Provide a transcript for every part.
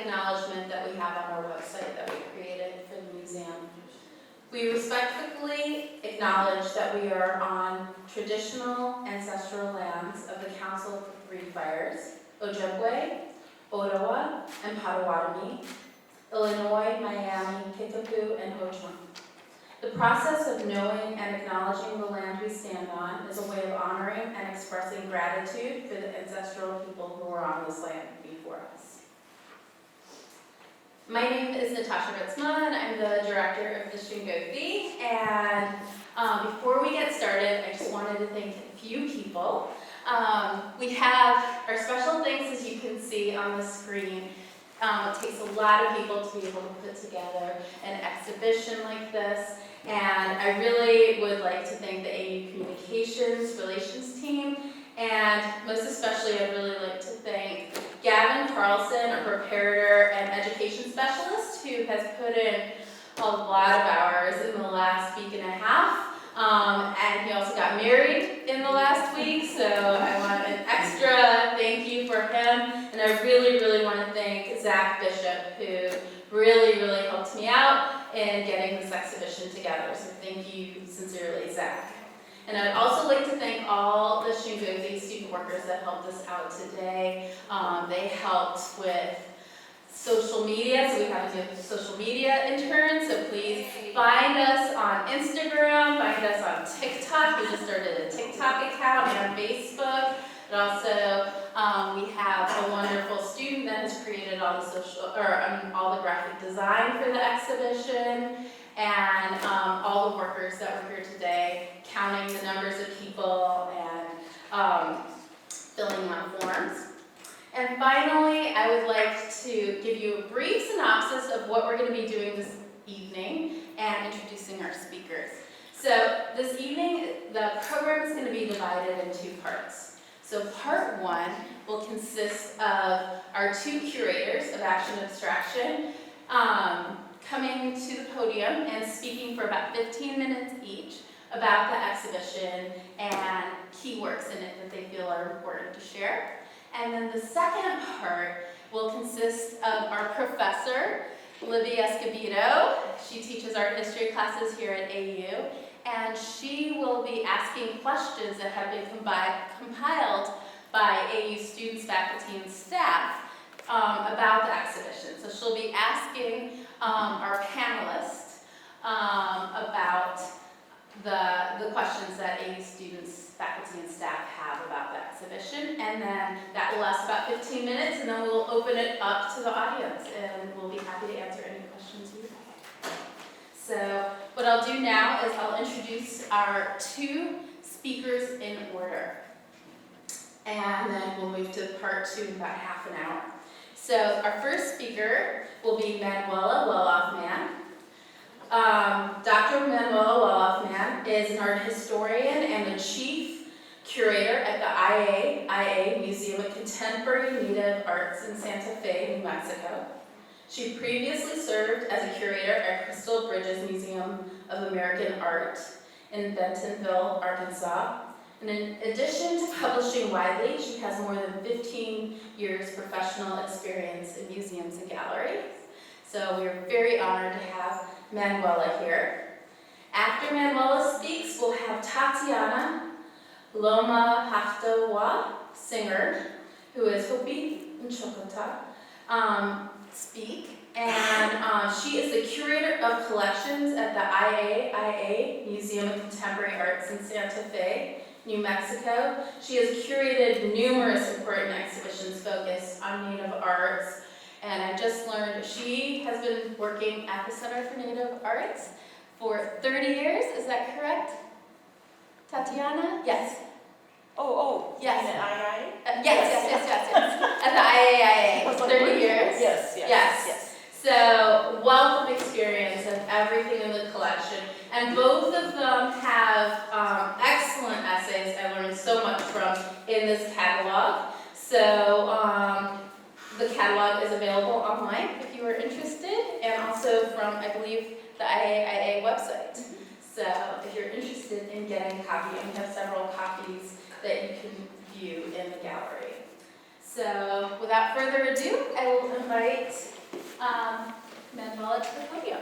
acknowledgement that we have on our website that we created for the museum. We respectfully acknowledge that we are on traditional ancestral lands of the Council of Three Fires, Ojibwe, Ottawa, and Potawatomi, Illinois, Miami, Kickapoo, and Ho-Chunk. The process of knowing and acknowledging the land we stand on is a way of honoring and expressing gratitude for the ancestral people who were on this land before us. My name is Natasha Ritzman. I'm the director of the Schingoethe, and before we get started, I just wanted to thank a few people. We have our special thanks, as you can see on the screen. It takes a lot of people to be able to put together an exhibition like this, and I really would like to thank the AU Communications Relations team, and most especially I'd really like to thank Gavin Carlson, a preparator and education specialist who has put in a lot of hours in the last week and a half. And he also got married in the last week, so I want an extra thank you for him. And I really, really want to thank Zach Bishop, who really, really helped me out in getting this exhibition together. So thank you sincerely, Zach. And I'd also like to thank all the Schingoethe student workers that helped us out today. They helped with social media, so we have a new social media intern, so please find us on Instagram, find us on TikTok. We just started a TikTok account and on Facebook. But also, we have a wonderful student that has created all the graphic design for the exhibition, and all the workers that were here today, counting the numbers of people and filling out forms. And finally, I would like to give you a brief synopsis of what we're going to be doing this evening and introducing our speakers. So this evening, the program is going to be divided in two parts. So part one will consist of our two curators of action abstraction coming to the podium and speaking for about 15 minutes each about the exhibition and key works in it that they feel are important to share. And then the second part will consist of our professor, Libby Escobedo. She teaches art history classes here at AU, and she will be asking questions that have been compiled by AU students, faculty, and staff about the exhibition. So she'll be asking our panelists about the questions that AU students, faculty, and staff have about the exhibition, and then that will last about 15 minutes, and then we'll open it up to the audience, and we'll be happy to answer any questions you have. So what I'll do now is I'll introduce our two speakers in order, and then we'll move to part two in about half an hour. So our first speaker will be Manuela Wellhoffman. Dr. Manuela Wellhoffman is an art historian and the chief curator at the IAIA Museum of Contemporary Native Arts in Santa Fe, New Mexico. She previously served as a curator at Crystal Bridges Museum of American Art in Bentonville, Arkansas. And in addition to publishing widely, she has more than 15 years professional experience in museums and galleries. So we are very honored to have Manuela here. After Manuela speaks, we'll have Tatiana Lomahaftewa-Singer, who is Hopi and Choctaw, speak. And she is the Curator of Collections at the IAIA Museum of Contemporary Arts in Santa Fe, New Mexico. She has curated numerous important exhibitions focused on Native arts. And I just learned she has been working at the Center for Native Arts for 30 years. Is that correct, Tatiana? Yes. Yes. In IAIA? Yes. At the IAIA, 30 years. Yes. So, wealth of experience and everything in the collection. And both of them have excellent essays I learned so much from in this catalog. So, the catalog is available online if you are interested, and also from, I believe, the IAIA website. So if you're interested in getting a copy, and we have several copies that you can view in the gallery. So without further ado, I will invite Manuela to the podium.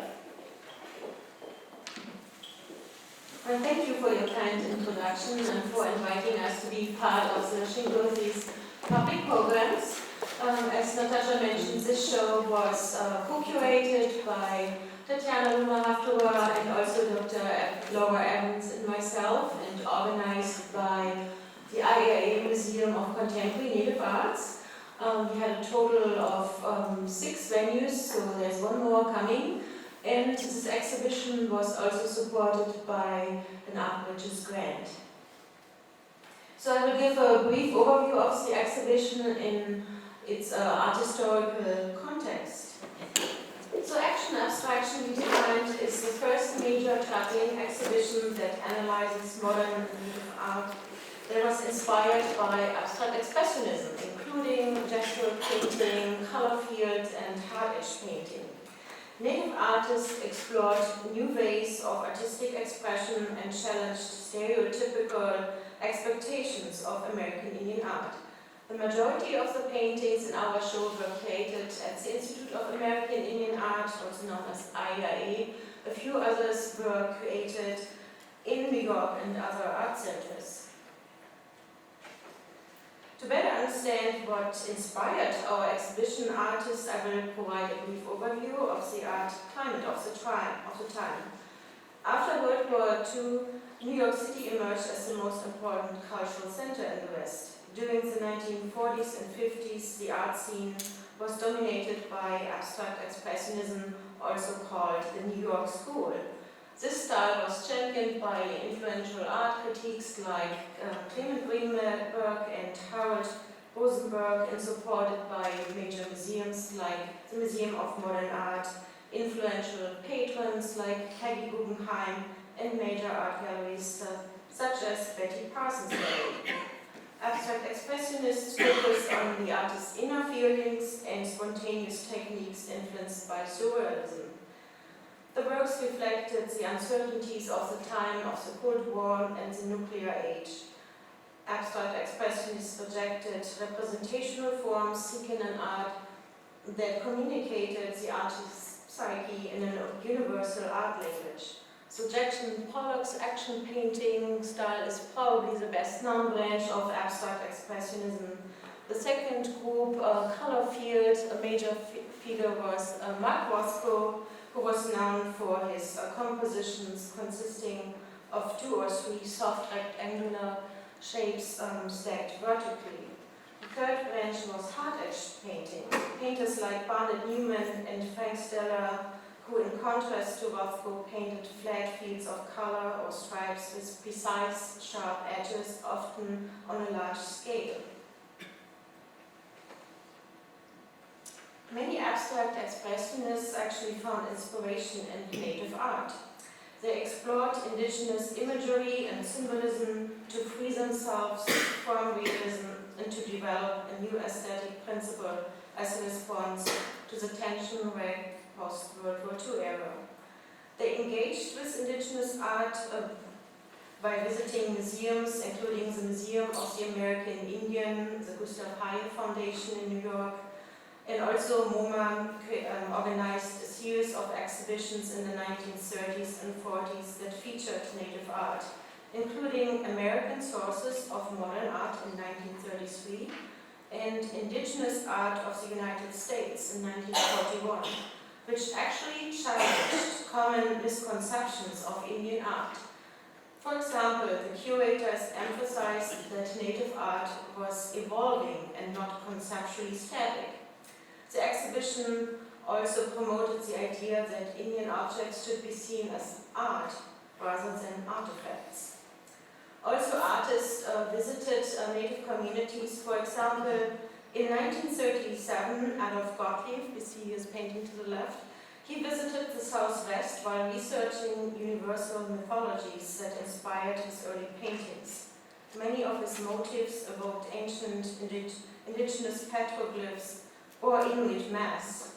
Well, thank you for your kind introduction and for inviting us to be part of the Schingoethe's public programs. As Natasha mentioned, this show was co-curated by Tatiana Lomahaftewa and also Dr. Lara Evans and myself, and organized by the IAIA Museum of Contemporary Native Arts. We had a total of 6 venues, so there's one more coming. And this exhibition was also supported by an Art Bridges grant. So I will give a brief overview of the exhibition in its art historical context. So Abstraction Redefined is the first major traveling exhibition that analyzes modern native art that was inspired by abstract expressionism, including gestural painting, color field, and hard-edge painting. Native artists explored new ways of artistic expression and challenged stereotypical expectations of American Indian art. The majority of the paintings in our show were created at the Institute of American Indian Art, also known as IAIA. A few others were created in New York and other art centers. To better understand what inspired our exhibition artists, I will provide a brief overview of the art climate of the time. After World War II, New York City emerged as the most important cultural center in the West. During the 1940s and 50s, the art scene was dominated by abstract expressionism, also called the New York School. This style was championed by influential art critiques like Clement Greenberg and Harold Rosenberg, and supported by major museums like the Museum of Modern Art, influential patrons like Peggy Guggenheim, and major art galleries such as Betty Parsons Gallery. Abstract expressionists focus on the artist's inner feelings and spontaneous techniques influenced by surrealism. The works reflected the uncertainties of the time of the Cold War and the nuclear age. Abstract expressionists projected representational forms seeking an art that communicated the artist's psyche in a universal art language. So Jackson Pollock's action painting style is probably the best known branch of abstract expressionism. The second group, color field, a major figure was Mark Rothko, who was known for his compositions consisting of 2 or 3 soft rectangular shapes stacked vertically. The third branch was hard-edged painting. Painters like Barnett Newman and Frank Stella, who in contrast to Rothko painted flat fields of color or stripes with precise, sharp edges, often on a large scale. Many abstract expressionists actually found inspiration in native art. They explored indigenous imagery and symbolism to free themselves from realism and to develop a new aesthetic principle as a response to the tension-wrecked post-World War II era. They engaged with indigenous art by visiting museums, including the Museum of the American Indian, the Gustav Heye Foundation in New York, and also MoMA organized a series of exhibitions in the 1930s and 40s that featured native art, including American sources of modern art in 1933 and indigenous art of the United States in 1941, which actually challenged common misconceptions of Indian art. For example, the curators emphasized that native art was evolving and not conceptually static. The exhibition also promoted the idea that Indian objects should be seen as art rather than artifacts. Also, artists visited native communities. For example, in 1937, Adolf Gottlieb, we see his painting to the left, he visited the Southwest while researching universal mythologies that inspired his early paintings. Many of his motifs evoked ancient indigenous petroglyphs or Inuit masks.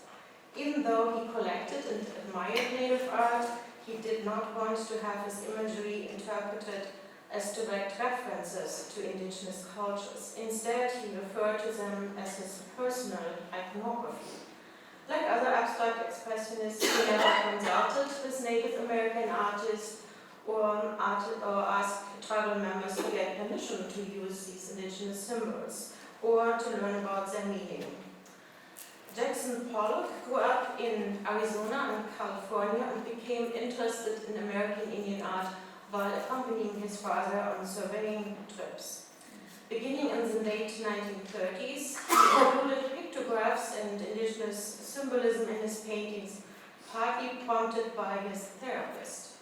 Even though he collected and admired native art, he did not want to have his imagery interpreted as direct references to indigenous cultures. Instead, he referred to them as his personal iconography. Like other abstract expressionists, he never consulted with Native American artists or asked tribal members to get permission to use these indigenous symbols or to learn about their meaning. Jackson Pollock grew up in Arizona and California and became interested in American Indian art while accompanying his father on surveying trips. Beginning in the late 1930s, he included pictographs and indigenous symbolism in his paintings, partly prompted by his therapist.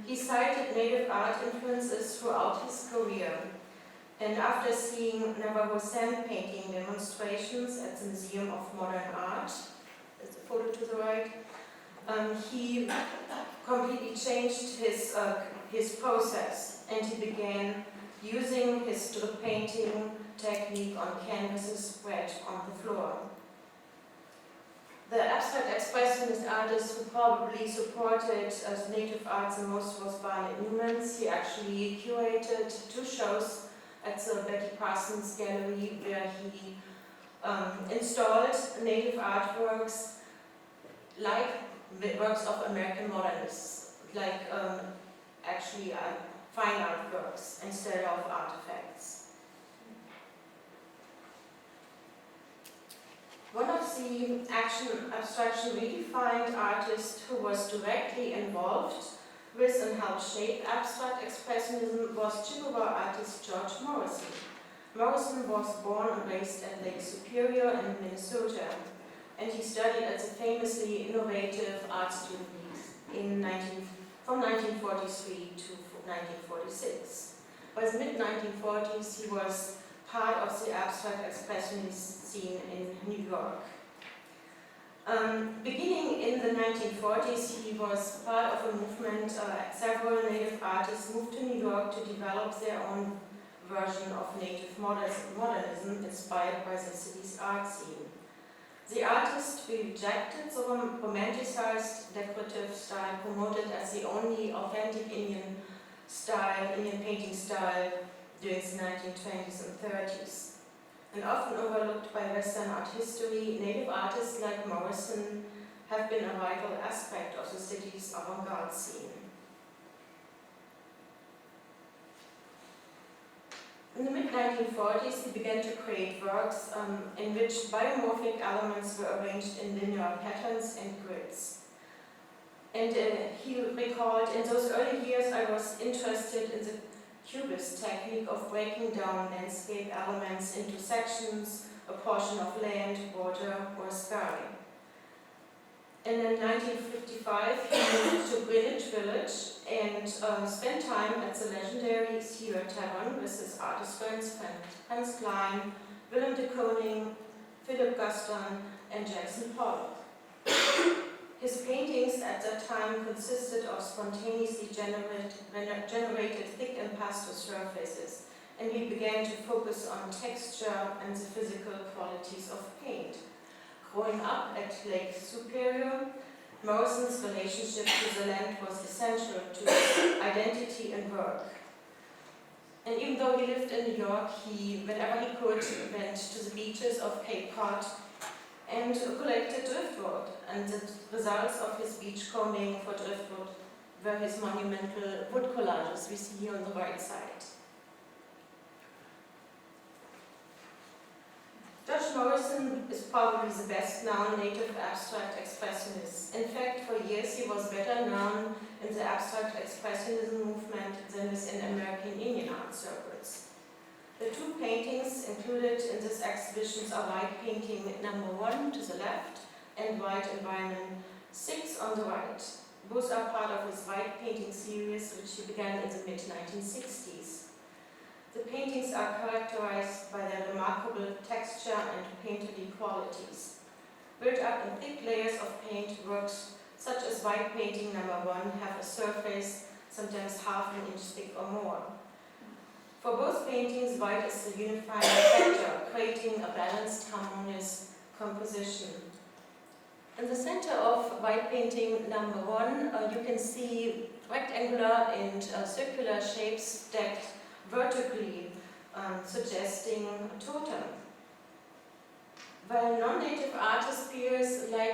He cited native art influences throughout his career, and after seeing Navajo sand painting demonstrations at the Museum of Modern Art, there's the photo to the right, he completely changed his process, and he began using his strip painting technique on canvases spread on the floor. The abstract expressionist artist who probably supported native arts the most was Barnett Newman. He actually curated 2 shows at the Betty Parsons Gallery where he installed native artworks like works of American modernists, like actually fine art works instead of artifacts. One of the Abstraction Redefined artists who was directly involved with and helped shape abstract expressionism was Chippewa artist George Morrison. Morrison was born and raised at Lake Superior in Minnesota, and he studied at the famously innovative art student from 1943 to 1946. By the mid-1940s, he was part of the abstract expressionist scene in New York. Beginning in the 1940s, he was part of a movement. Several native artists moved to New York to develop their own version of native modernism inspired by the city's art scene. The artist rejected the romanticized decorative style promoted as the only authentic Indian painting style during the 1920s and 30s. And often overlooked by Western art history, native artists like Morrison have been a vital aspect of the city's avant-garde scene. In the mid-1940s, he began to create works in which biomorphic elements were arranged in linear patterns and grids. And he recalled, in those early years I was interested in the cubist technique of breaking down landscape elements into sections, a portion of land, water, or sky. And in 1955, he moved to Greenwich Village and spent time at the legendary Theatre Tavern with his artist friends Franz Klein, Willem de Koning, Philip Gaston, and Jackson Pollock. His paintings at that time consisted of spontaneously generated thick and pastel surfaces, and he began to focus on texture and the physical qualities of paint. Growing up at Lake Superior, Morrison's relationship to the land was essential to his identity and work. And even though he lived in New York, whenever he could, went to the beaches of Cape Cod and collected driftwood. And the results of his beachcombing for driftwood were his monumental wood collages we see here on the right side. George Morrison is probably the best known native abstract expressionist. In fact, for years he was better known in the abstract expressionism movement than within American Indian art circles. The 2 paintings included in this exhibition are white painting #1 to the left and white environment 6 on the right. Both are part of his white painting series, which he began in the mid-1960s. The paintings are characterized by their remarkable texture and painterly qualities. Built up in thick layers of paint, works such as white painting #1 have a surface sometimes half an inch thick or more. For both paintings, white is the unifying factor, creating a balanced, harmonious composition. In the center of white painting #1, you can see rectangular and circular shapes stacked vertically, suggesting a totem. While non-native artist peers like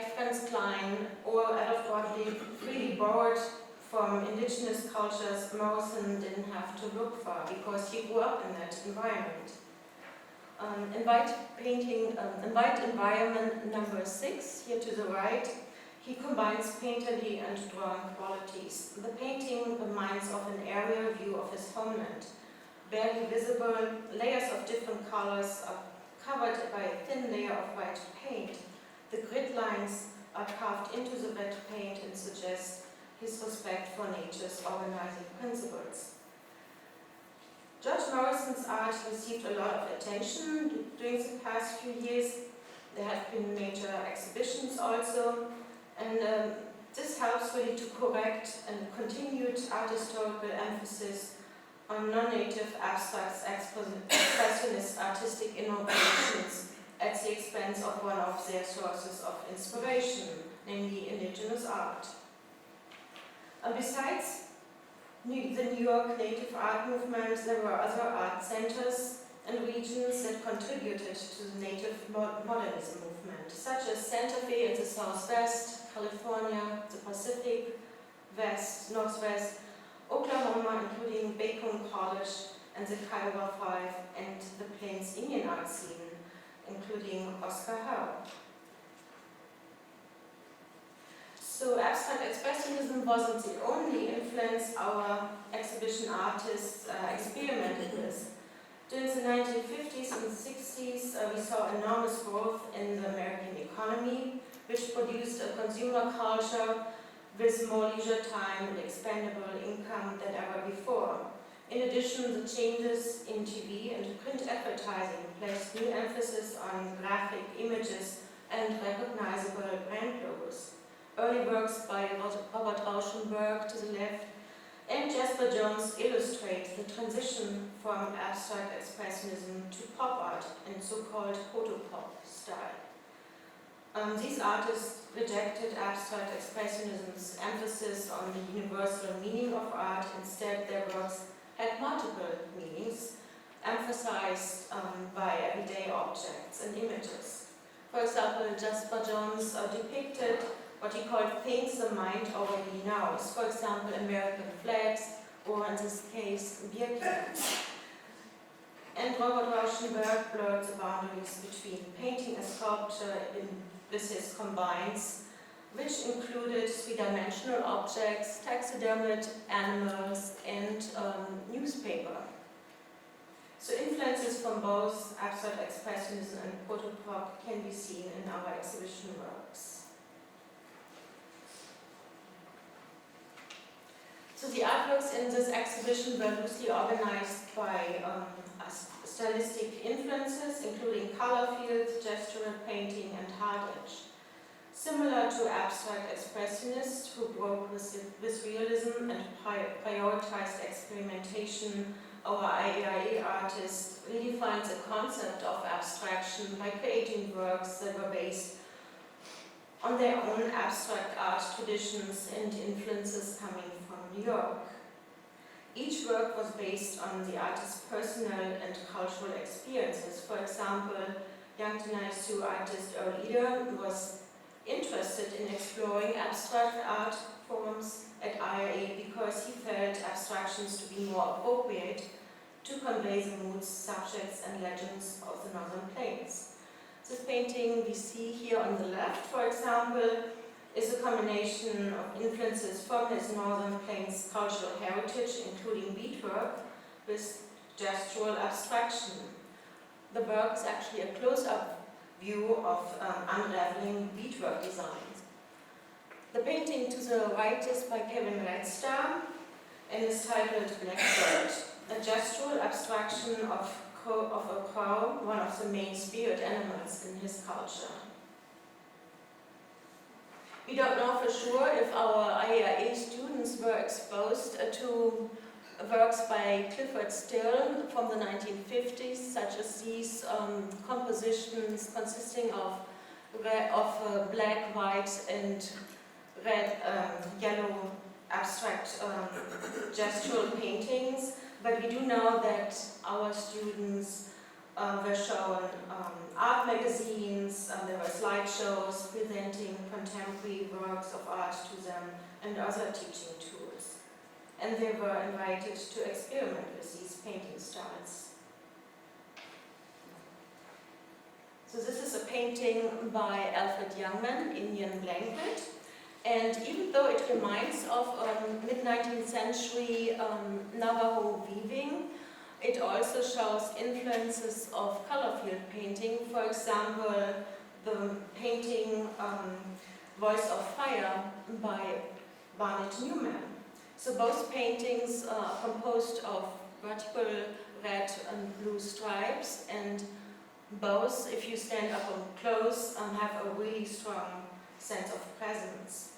indigenous cultures Morrison didn't have to look far because he grew up in that environment. Invite environment number 6, here to the right, he combines painterly and drawing qualities. The painting reminds of an aerial view of his homeland. Barely visible, layers of different colors are covered by a thin layer of white paint. The grid lines are carved into the wet paint and suggest his respect for nature's organizing principles. George Morrison's art received a lot of attention during the past few years. There have been major exhibitions also, and this helps really to correct and continued art historical emphasis on non-native abstract expressionist artistic innovations at the expense of one of their sources of inspiration, namely indigenous art. Besides the New York Native Art movement, there were other art centers and regions that contributed to the Native Modernism movement, such as Santa Fe in the Southwest, California, the Pacific Northwest, Oklahoma, including Bacon College and the Kiowa 5, and the Plains Indian art scene, including Oscar Howe. So abstract expressionism wasn't the only influence our exhibition artists experimented with. During the 1950s and 60s, we saw enormous growth in the American economy, which produced a consumer culture with more leisure time and expendable income than ever before. In addition, the changes in TV and print advertising placed new emphasis on graphic images and recognizable brand logos. Early works by Robert Rauschenberg to the left and Jasper Jones illustrate the transition from abstract expressionism to pop art and so-called photopop style. These artists rejected abstract expressionism's emphasis on the universal meaning of art. Instead, their works had multiple meanings, emphasized by everyday objects and images. For example, Jasper Jones depicted what he called things the mind already knows. For example, American flags, or in this case, beer cans. And Robert Rauschenberg blurred the boundaries between painting and sculpture with his combines, which included three-dimensional objects, taxidermied animals, and newspaper. So influences from both abstract expressionism and photopop can be seen in our exhibition works. So the artworks in this exhibition were loosely organized by stylistic influences, including color fields, gestural painting, and hard edge. Similar to abstract expressionists who broke with realism and prioritized experimentation, our IAIA artists redefined the concept of abstraction by creating works that were based on their own abstract art traditions and influences coming from New York. Each work was based on the artist's personal and cultural experiences. For example, young Tennessee Sioux artist Earl Eder was interested in exploring abstract art forms at IAIA because he felt abstractions to be more appropriate to convey the moods, subjects, and legends of the Northern Plains. This painting we see here on the left, for example, is a combination of influences from his Northern Plains cultural heritage, including beadwork, with gestural abstraction. The work is actually a close-up view of unraveling beadwork designs. The painting to the right is by Kevin Redstar and is titled Blackbird, a gestural abstraction of a crow, one of the main spirit animals in his culture. We don't know for sure if our IAIA students were exposed to works by Clifford Still from the 1950s, such as these compositions consisting of black, white, and red, yellow abstract gestural paintings. But we do know that our students were shown art magazines, there were slideshows presenting contemporary works of art to them, and other teaching tools. and they were invited to experiment with these painting styles. So this is a painting by Alfred Youngman, Indian Blanket, and even though it reminds of mid-19th century Navajo weaving, it also shows influences of color field painting. For example, the painting Voice of Fire by Barnett Newman. So both paintings are composed of vertical red and blue stripes, and both, if you stand up and close, have a really strong sense of presence.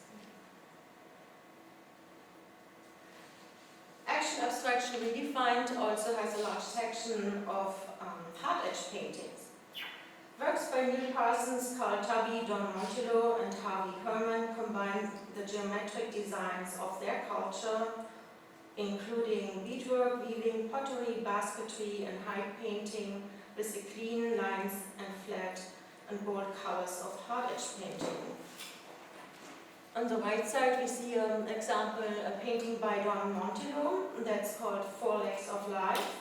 Action Abstraction Redefined also has a large section of hard edge paintings. Works by Neil Parsons, Carl Tubby, Don Montillo, and Harvey Herman combine the geometric designs of their culture, including beadwork, weaving, pottery, basketry, and hide painting, with the clean lines and flat and bold colors of hard edge painting. On the right side we see an example, a painting by Don Montillo that's called Four Legs of Life.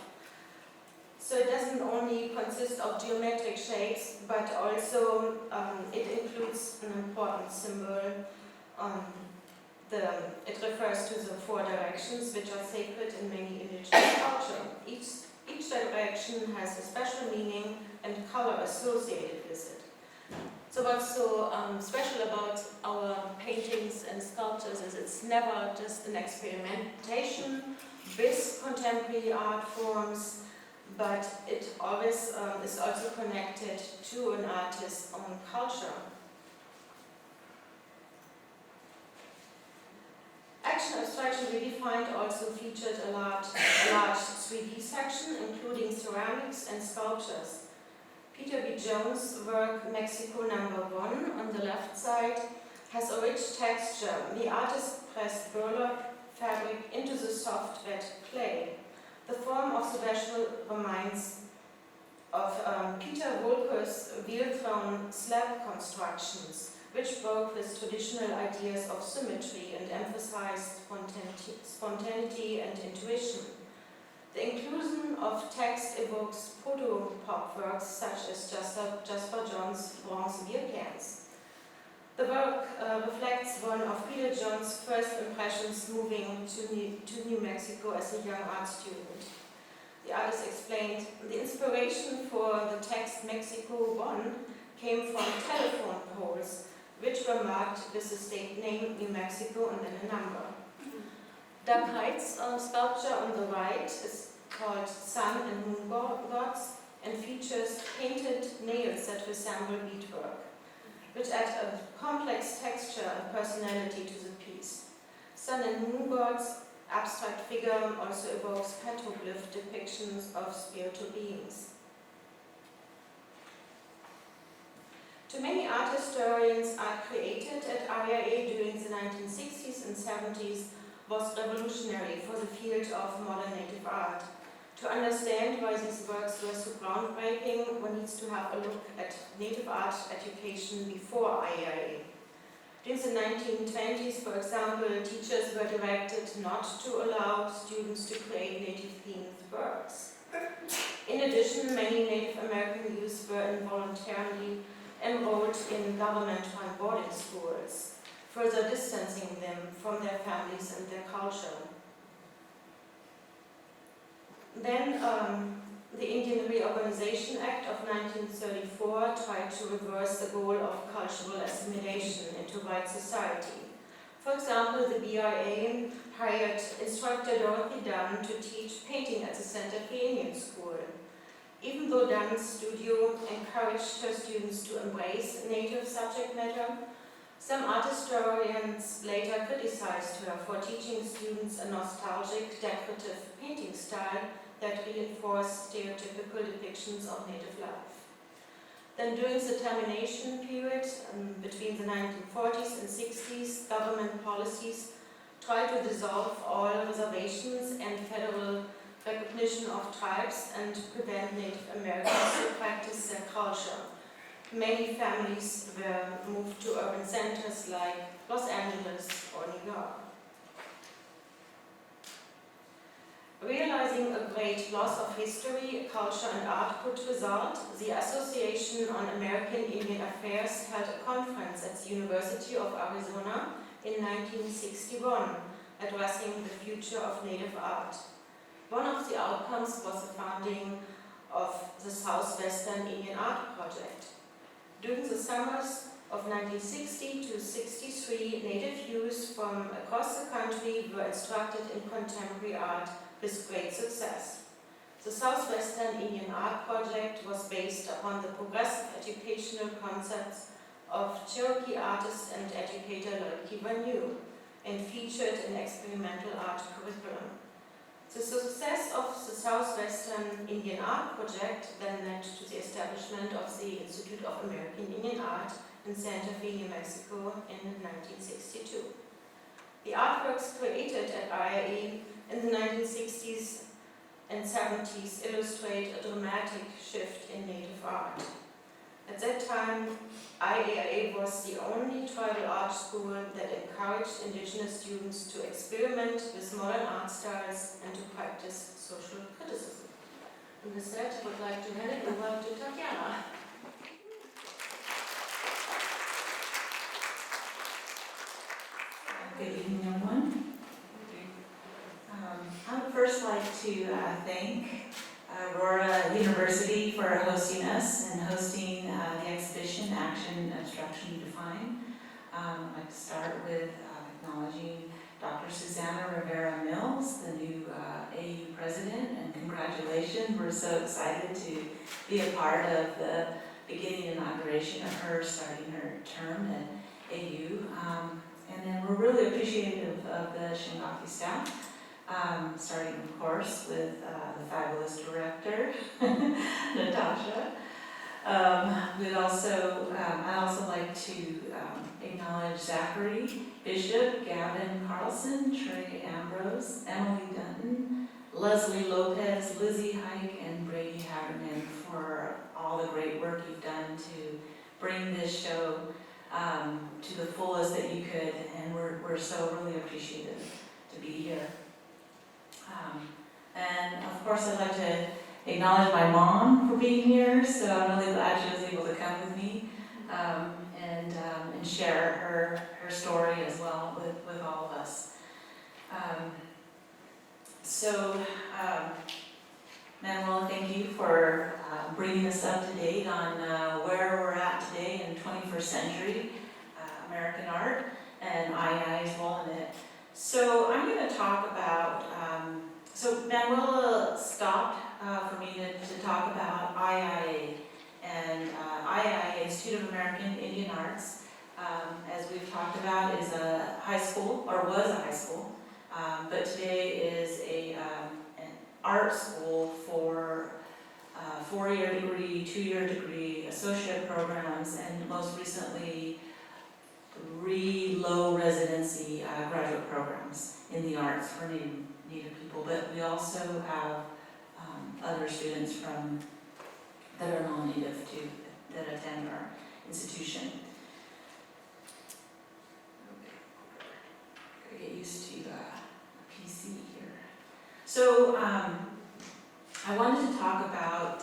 So it doesn't only consist of geometric shapes, but also it includes an important symbol. It refers to the four directions, which are sacred in many indigenous culture. Each direction has a special meaning and color associated with it. So what's so special about our paintings and sculptures is it's never just an experimentation with contemporary art forms, but it always is also connected to an artist's own culture. Action Abstraction Redefined also featured a large 3D section, including ceramics and sculptures. Peter B. Jones' work Mexico No. 1 on the left side has a rich texture. The artist pressed burlap fabric into the soft wet clay. The form of the vessel reminds of Peter Wolker's wheel-thrown slab constructions, which broke with traditional ideas of symmetry and emphasized spontaneity and intuition. The inclusion of text evokes proto-pop works such as Jasper John's bronze beer cans. The work reflects one of Peter John's first impressions moving to New Mexico as a young art student. The artist explained, the inspiration for the text Mexico 1 came from telephone poles, which were marked with the state name New Mexico and then a number. Dark Heights sculpture on the right is called Sun and Moon Gods and features painted nails that resemble beadwork, which add a complex texture and personality to the piece. Sun and Moon Gods abstract figure also evokes petroglyph depictions of spiritual beings. To many art historians, art created at IAIA during the 1960s and 70s was revolutionary for the field of modern native art. To understand why these works were so groundbreaking, one needs to have a look at native art education before IAIA. During the 1920s, for example, teachers were directed not to allow students to create native-themed works. In addition, many Native American youths were involuntarily enrolled in government-run boarding schools, further distancing them from their families and their culture. Then the Indian Reorganization Act of 1934 tried to reverse the goal of cultural assimilation into white society. For example, the BIA hired instructor Dorothy Dunn to teach painting at the Santa Fe Indian School. Even though Dunn's studio encouraged her students to embrace native subject matter, some art historians later criticized her for teaching students a nostalgic, decorative painting style that reinforced stereotypical depictions of native life. Then during the termination period, between the 1940s and 60s, government policies tried to dissolve all reservations and federal recognition of tribes and prevent Native Americans to practice their culture. Many families were moved to urban centers like Los Angeles or New York. Realizing a great loss of history, culture, and art could result, the Association on American Indian Affairs held a conference at the University of Arizona in 1961, addressing the future of Native art. One of the outcomes was the founding of the Southwestern Indian Art Project. During the summers of 1960 to 63, Native youth from across the country were instructed in contemporary art with great success. The Southwestern Indian Art Project was based upon the progressive educational concepts of Cherokee artist and educator Lloyd Kiva and featured an experimental art curriculum. The success of the Southwestern Indian Art Project then led to the establishment of the Institute of American Indian Art in Santa Fe, New Mexico in 1962. The artworks created at IAIA in the 1960s and 70s illustrate a dramatic shift in Native art. At that time, IAIA was the only tribal art school that encouraged indigenous students to experiment with modern art styles and to practice social criticism. And with that, I would like to hand it over to Tatiana. Good evening, everyone. I would first like to thank Aurora University for hosting us and hosting the exhibition Action, Abstraction Redefined. I'd like to start with acknowledging Dr. Susanna Rivera Mills, the new AU president, and congratulations. We're so excited to be a part of the beginning inauguration of her starting her term at AU. And then we're really appreciative of the Schingoethe staff. Starting, of course, with the fabulous director, Natasha. I'd also like to acknowledge Zachary Bishop, Gavin Carlson, Trey Ambrose, Emily Dunton, Leslie Lopez, Lizzie Hike, and Brady Hagerman for all the great work you've done to bring this show to the fullest that you could, and we're so really appreciative to be here. And of course, I'd like to acknowledge my mom for being here, so I'm really glad she was able to come with me and share her story as well with all of us. Manuela, thank you for bringing us up to date on where we're at today in 21st century American art and IAIA's role in it. So I'm going to talk about, so Manuela stopped for me to talk about IAIA, and IAIA, Institute of American Indian Arts, as we've talked about, is a high school, or was a high school, but today is an art school for 4-year degree, 2-year degree, associate programs, and most recently 3 low residency graduate programs in the arts for Native people. But we also have other students that are non-Native too that attend our institution. Gotta get used to a PC here. So I wanted to talk about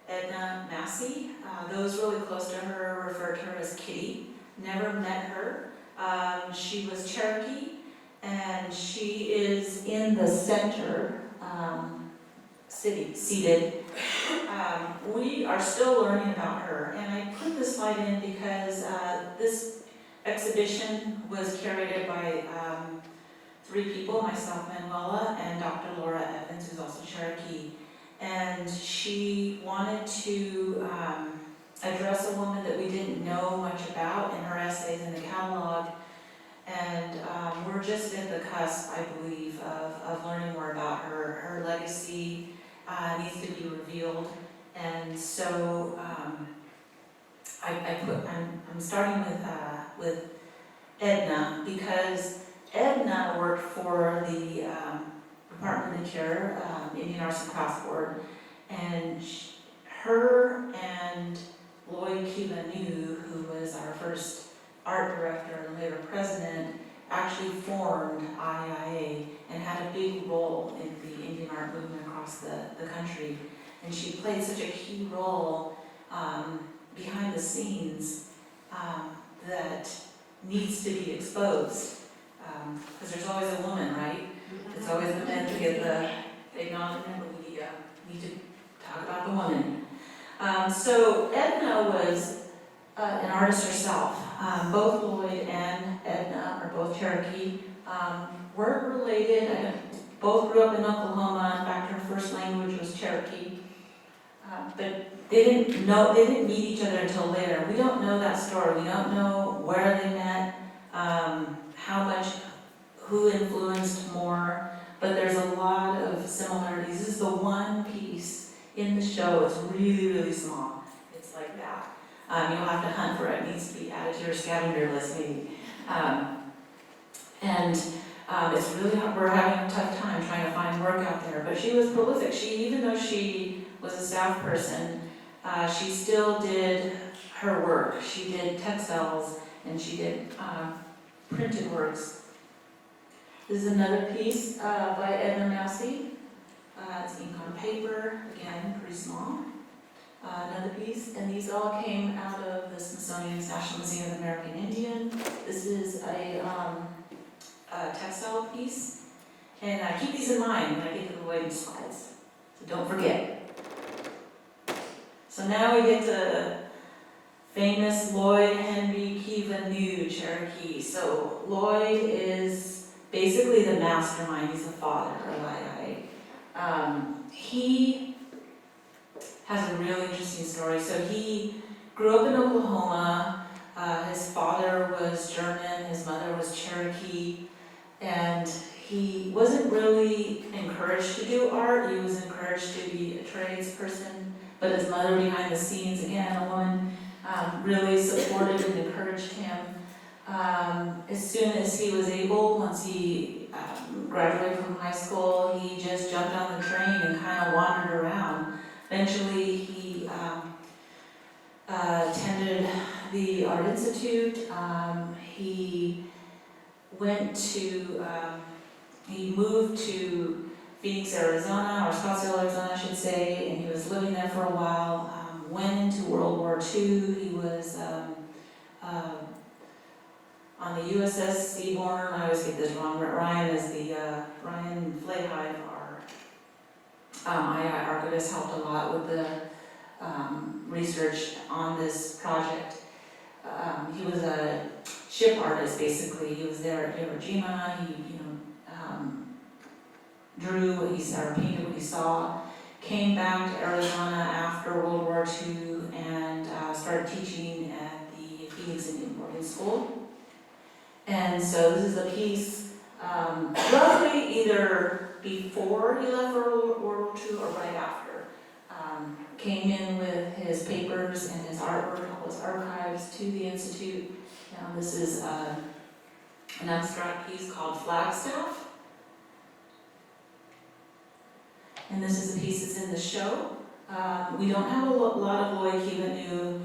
Edna Massey. Those really close to her refer to her as Kitty. Never met her. She was Cherokee, and she is in the center, seated. We are still learning about her, and I put this slide in because this exhibition was curated by 3 people, myself, Manuela, and Dr. Lara Evans, who's also Cherokee. And she wanted to address a woman that we didn't know much about in her essays in the catalog. And we're just at the cusp, I believe, of learning more about her. Her legacy needs to be revealed. And so I'm starting with Edna, because Edna worked for the Department of Interior, Indian Arts and Crafts Board, and her and Lloyd Kiva, who was our first art director and later president, actually formed IAIA and had a big role in the Indian art movement across the country. And she played such a key role behind the scenes that needs to be exposed. Because there's always a woman, right? It's always the men who get the acknowledgement, but we need to talk about the woman. So Edna was an artist herself. Both Lloyd and Edna are both Cherokee. Weren't related. Both grew up in Oklahoma. In fact, her first language was Cherokee. But they didn't meet each other until later. We don't know that story. We don't know where they met, how much, who influenced more, but there's a lot of similarities. This is the one piece in the show. It's really, really small. It's like that. You'll have to hunt for it. It needs to be added to your scavenger list, maybe. It's really hard. We're having a tough time trying to find work out there. But she was prolific. Even though she was a staff person, she still did her work. She did textiles and she did printed works. This is another piece by Edna Massey. It's ink on paper, again, pretty small. Another piece, and these all came out of the Smithsonian's National Museum of the American Indian. This is a textile piece, and keep these in mind when I get to the waiting slides, so don't forget. So now we get to famous Lloyd Henry Kiva New Cherokee. So Lloyd is basically the mastermind. He's the father of IAIA. He has a really interesting story. So he grew up in Oklahoma. His father was German, his mother was Cherokee, and he wasn't really encouraged to do art. He was encouraged to be a tradesperson, but his mother behind the scenes, again, a woman, really supported and encouraged him. As soon as he was able, once he graduated from high school, he just jumped on the train and kind of wandered around. Eventually, he attended the Art Institute. He moved to Phoenix, Arizona, or Scottsdale, Arizona, I should say, and he was living there for a while. Went into World War II. He was on the USS Seaborn. I always get this wrong, but Ryan is Ryan Flayhive, our IAIA archivist, helped a lot with the research on this project. He was a ship artist, basically. He was there at Iwo Jima. He, drew what he saw, or painted what he saw. Came back to Arizona after World War II and started teaching at the Phoenix Indian Boarding School. And so this is a piece roughly either before he left for World War II or right after. Came in with his papers and his artwork, all his archives to the Institute. Now this is an abstract piece called Flagstaff. And this is a piece that's in the show. We don't have a lot of Lloyd Kiva New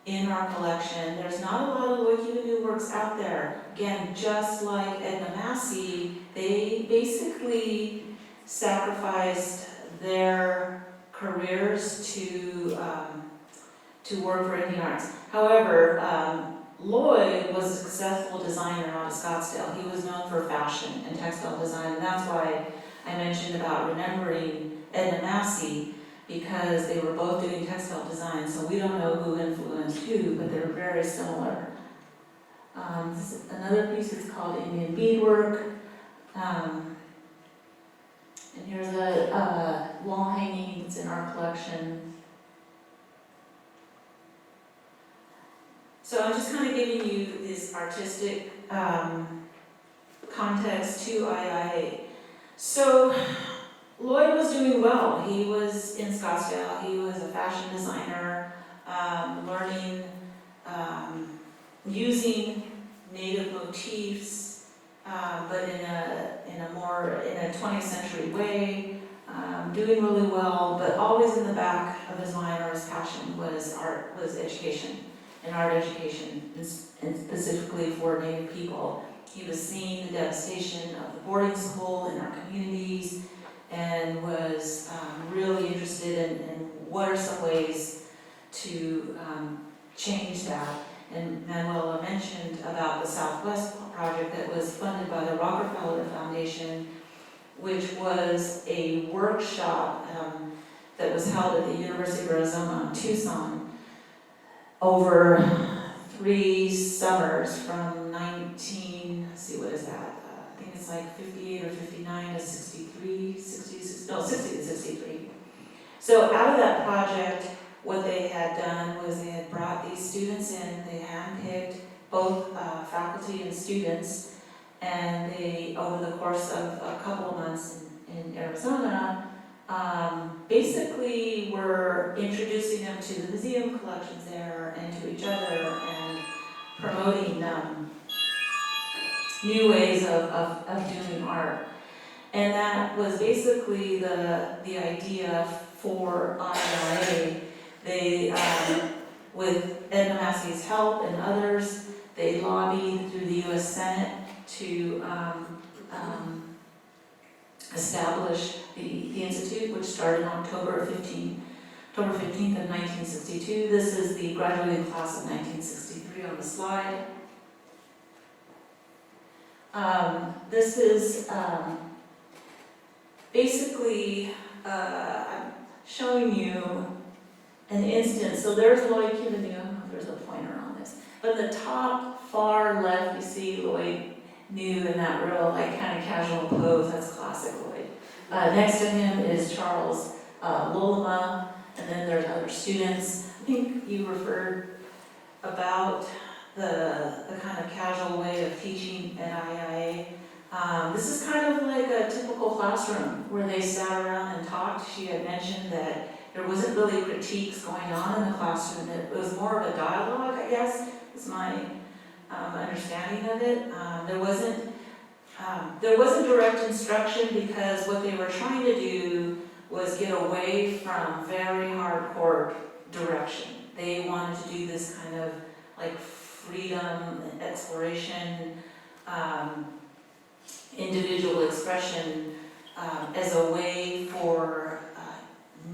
in our collection. There's not a lot of Lloyd Kiva New works out there. Again, just like Edna Massey, they basically sacrificed their careers to work for Indian arts. However, Lloyd was a successful designer out of Scottsdale. He was known for fashion and textile design, and that's why I mentioned about remembering Edna Massey, because they were both doing textile design, so we don't know who influenced who, but they're very similar. This is another piece that's called Indian Beadwork. And here's a wall hanging that's in our collection. So I'm just kind of giving you this artistic context to IAIA. So Lloyd was doing well. He was in Scottsdale. He was a fashion designer, learning, using native motifs, but in a 20th century way, doing really well. But always in the back of his mind, or his passion, was education, and art education, and specifically for Native people. he was seeing the devastation of the boarding school in our communities and was really interested in what are some ways to change that. And Manuela mentioned about the Southwest project that was funded by the Rockefeller Foundation, which was a workshop that was held at the University of Arizona in Tucson over 3 summers from 19, let's see, what is that? I think it's like 58 or 59 to 63, 66, no, 60 to 63. So out of that project, what they had done was they had brought these students in, they handpicked both faculty and students, and they, over the course of a couple of months in Arizona, basically were introducing them to the museum collections there and to each other and promoting new ways of doing art. And that was basically the idea for IAIA. They, with Edna Massey's help and others, they lobbied through the U.S. Senate to establish the Institute, which started on October 15th of 1962. This is the graduating class of 1963 on the slide. This is basically I'm showing you an instance. So there's Lloyd Kiva. I don't know if there's a pointer on this. But the top far left, you see Lloyd New in that real like kind of casual pose. That's classic Lloyd. Next to him is Charles Lolema, and then there's other students. I think you referred about the kind of casual way of teaching at IAIA. This is kind of like a typical classroom where they sat around and talked. She had mentioned that there wasn't really critiques going on in the classroom. It was more of a dialogue, I guess, is my understanding of it. There wasn't direct instruction because what they were trying to do was get away from very hardcore direction. They wanted to do this kind of like freedom, exploration, individual expression as a way for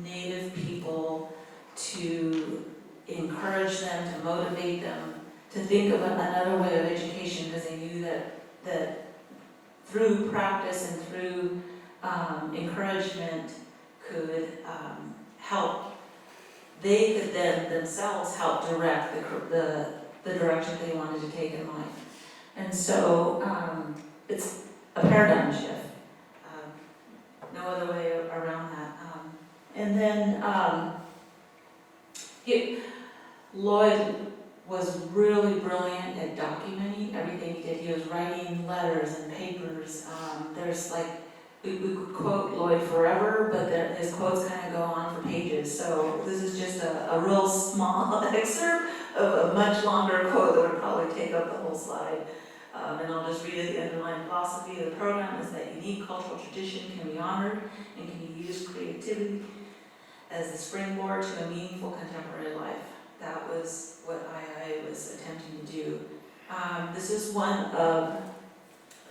Native people to encourage them, to motivate them, to think of another way of education, because they knew that through practice and through encouragement could help. They could then themselves help direct the direction they wanted to take in life. And so it's a paradigm shift. No other way around that. And then Lloyd was really brilliant at documenting everything he did. He was writing letters and papers. There's like, we could quote Lloyd forever, but his quotes kind of go on for pages. So this is just a real small excerpt of a much longer quote that would probably take up the whole slide. And I'll just read it. The underlying philosophy of the program is that unique cultural tradition can be honored and can be used creativity as the springboard to a meaningful contemporary life. That was what IAIA was attempting to do. This is one of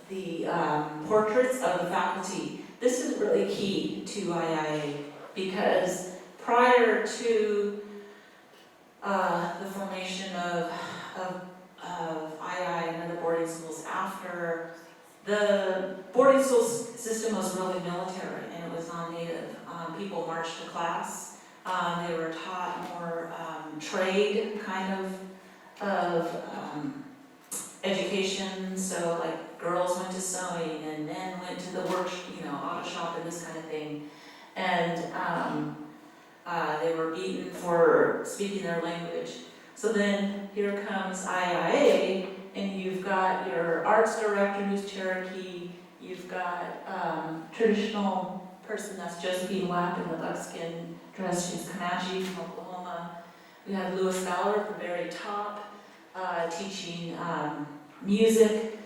the portraits of the faculty. This is really key to IAIA because prior to the formation of IAIA and other boarding schools, after the boarding school system was really military and it was non-native. People marched to class. They were taught more trade kind of education. So like girls went to sewing and men went to the work, auto shop and this kind of thing. And they were beaten for speaking their language. So then here comes IAIA, and you've got your arts director who's Cherokee. You've got traditional person that's Josephine Wack in the buckskin dress. She's Comanche from Oklahoma. We have Louis Fowler at the very top, teaching music.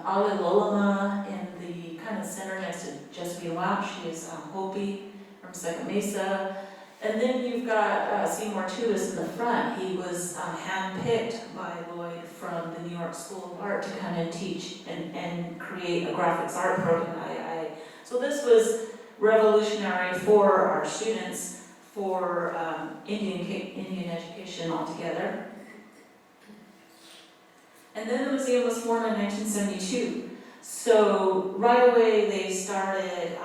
Ali Lolema in the kind of center next to Josephine Wack. She is Hopi from Second Mesa. And then you've got Seymour Tuis in the front. He was handpicked by Lloyd from the the New York School of Art to come and teach and create a graphics art program at IAIA. So this was revolutionary for our students, for Indian education altogether. And then the museum was formed in 1972. So right away they started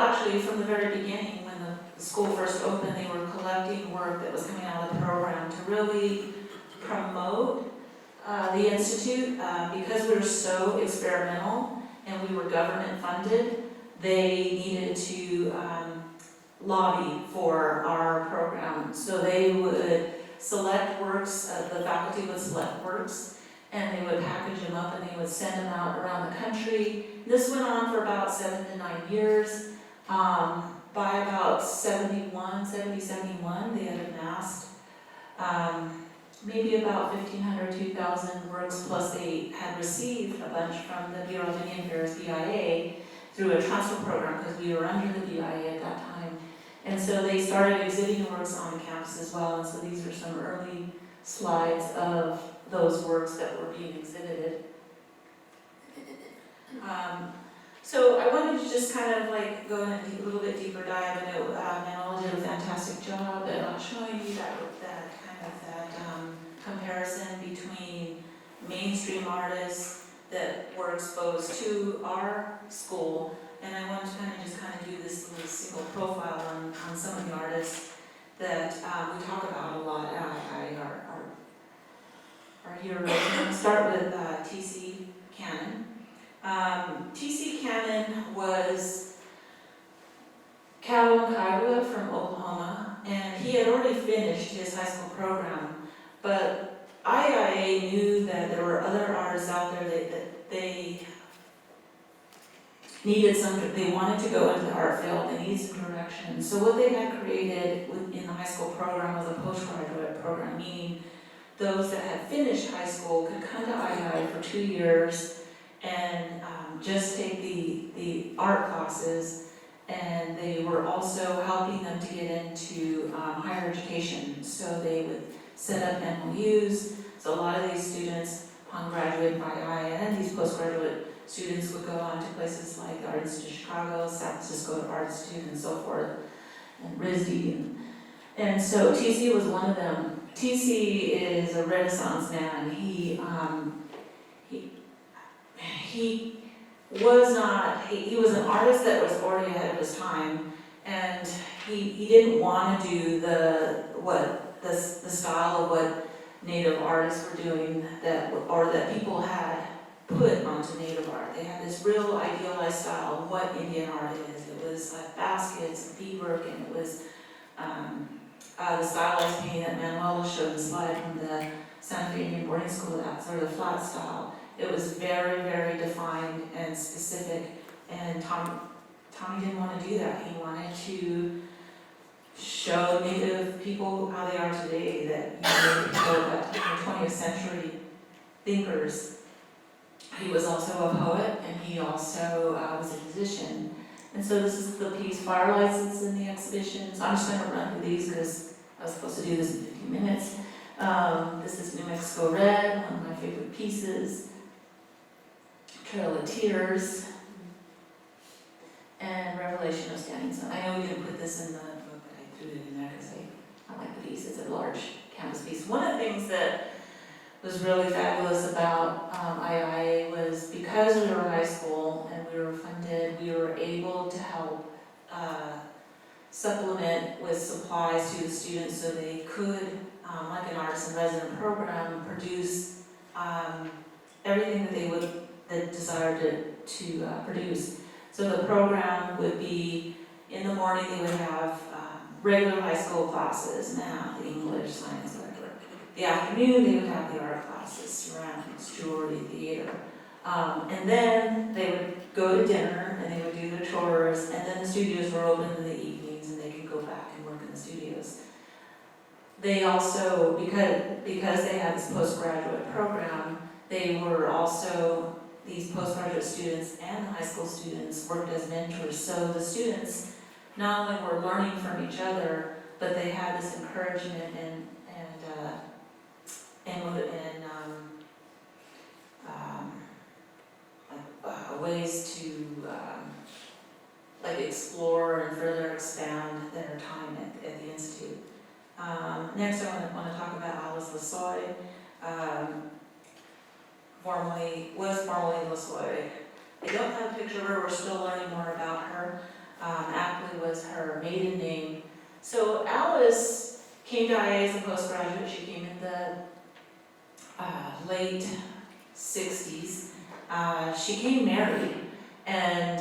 actually from the very beginning when the school first opened, they were collecting work that was coming out of the program to really promote the Institute. Because we were so experimental and we were government funded, they needed to lobby for our program. So they would select works, the faculty would select works, and they would package them up and they would send them out around the country. This went on for about 7 to 9 years. By about 71, they had amassed maybe about 1,500, 2,000 works, plus they had received a bunch from the Bureau of Indian Affairs, BIA, through a transfer program because we were under the BIA at that time. And so they started exhibiting works on the campus as well, and so these are some early slides of those works that were being exhibited. So I wanted to just kind of like go in a little bit deeper dive. I know Manuela did a fantastic job at showing you that comparison between mainstream artists that were exposed to our school, and I wanted to kind of do this little single profile on some of the artists that we talk about a lot at IAIA are here. We're going to start with T.C. Cannon. T.C. Cannon was Kiowa from Oklahoma, and he had already finished his high school program, but IAIA knew that there were other artists out there that they needed they wanted to go into the art field, they needed some direction. So what they had created in the high school program was a postgraduate program, meaning those that had finished high school could come to IAIA for 2 years and just take the art classes, and they were also helping them to get into higher education. So they would set up MOUs. So a lot of these students, upon graduating by IAIA, and these postgraduate students would go on to places like the Art Institute of Chicago, San Francisco Art Institute, and so forth, and RISD. And so TC was one of them. TC is a Renaissance man. He was an artist that was already ahead of his time, and he didn't want to do the style of what Native artists were doing that people had put onto Native art. They had this real idealized style of what Indian art is. It was like baskets and beadwork, and it was the stylized painting that Manuela showed the slide from the Santa Fe Indian Boarding School, that sort of flat style. It was very, very defined and specific, and Tommy didn't want to do that. He wanted to show Native people how they are today, that Native people that 20th century thinkers. He was also a poet, and he also was a musician. And so this is the piece Firelights that's in the exhibition. So I'm just going to run through these because I was supposed to do this in 15 minutes. This is New Mexico Red, one of my favorite pieces. Trail of Tears, and Revelation of Standing Sun. I know we didn't put this in the book, but I threw it in there because I like the piece. It's a large canvas piece. One of the things that was really fabulous about IAIA was because we were high school and we were funded, we were able to help supplement with supplies to the students so they could, like an artist in resident program, produce everything that they would desired to produce. So the program would be, in the morning they would have regular high school classes, math, English, science, whatever. The afternoon they would have the art classes, ceramics, jewelry, theater. And then they would go to dinner and they would do their chores, and then the studios were open in the evenings and they could go back and work in the studios. They also, because they had this postgraduate program, they were also, these postgraduate students and the high school students worked as mentors. So the students not only were learning from each other, but they had this encouragement and Next, I want to talk about Alice Lasoy, formerly Lasoy. I don't have a picture of her, we're still learning more about her. Ackley was her maiden name. So Alice came to IAIA as a postgraduate. She came in the late 60s. She came married, and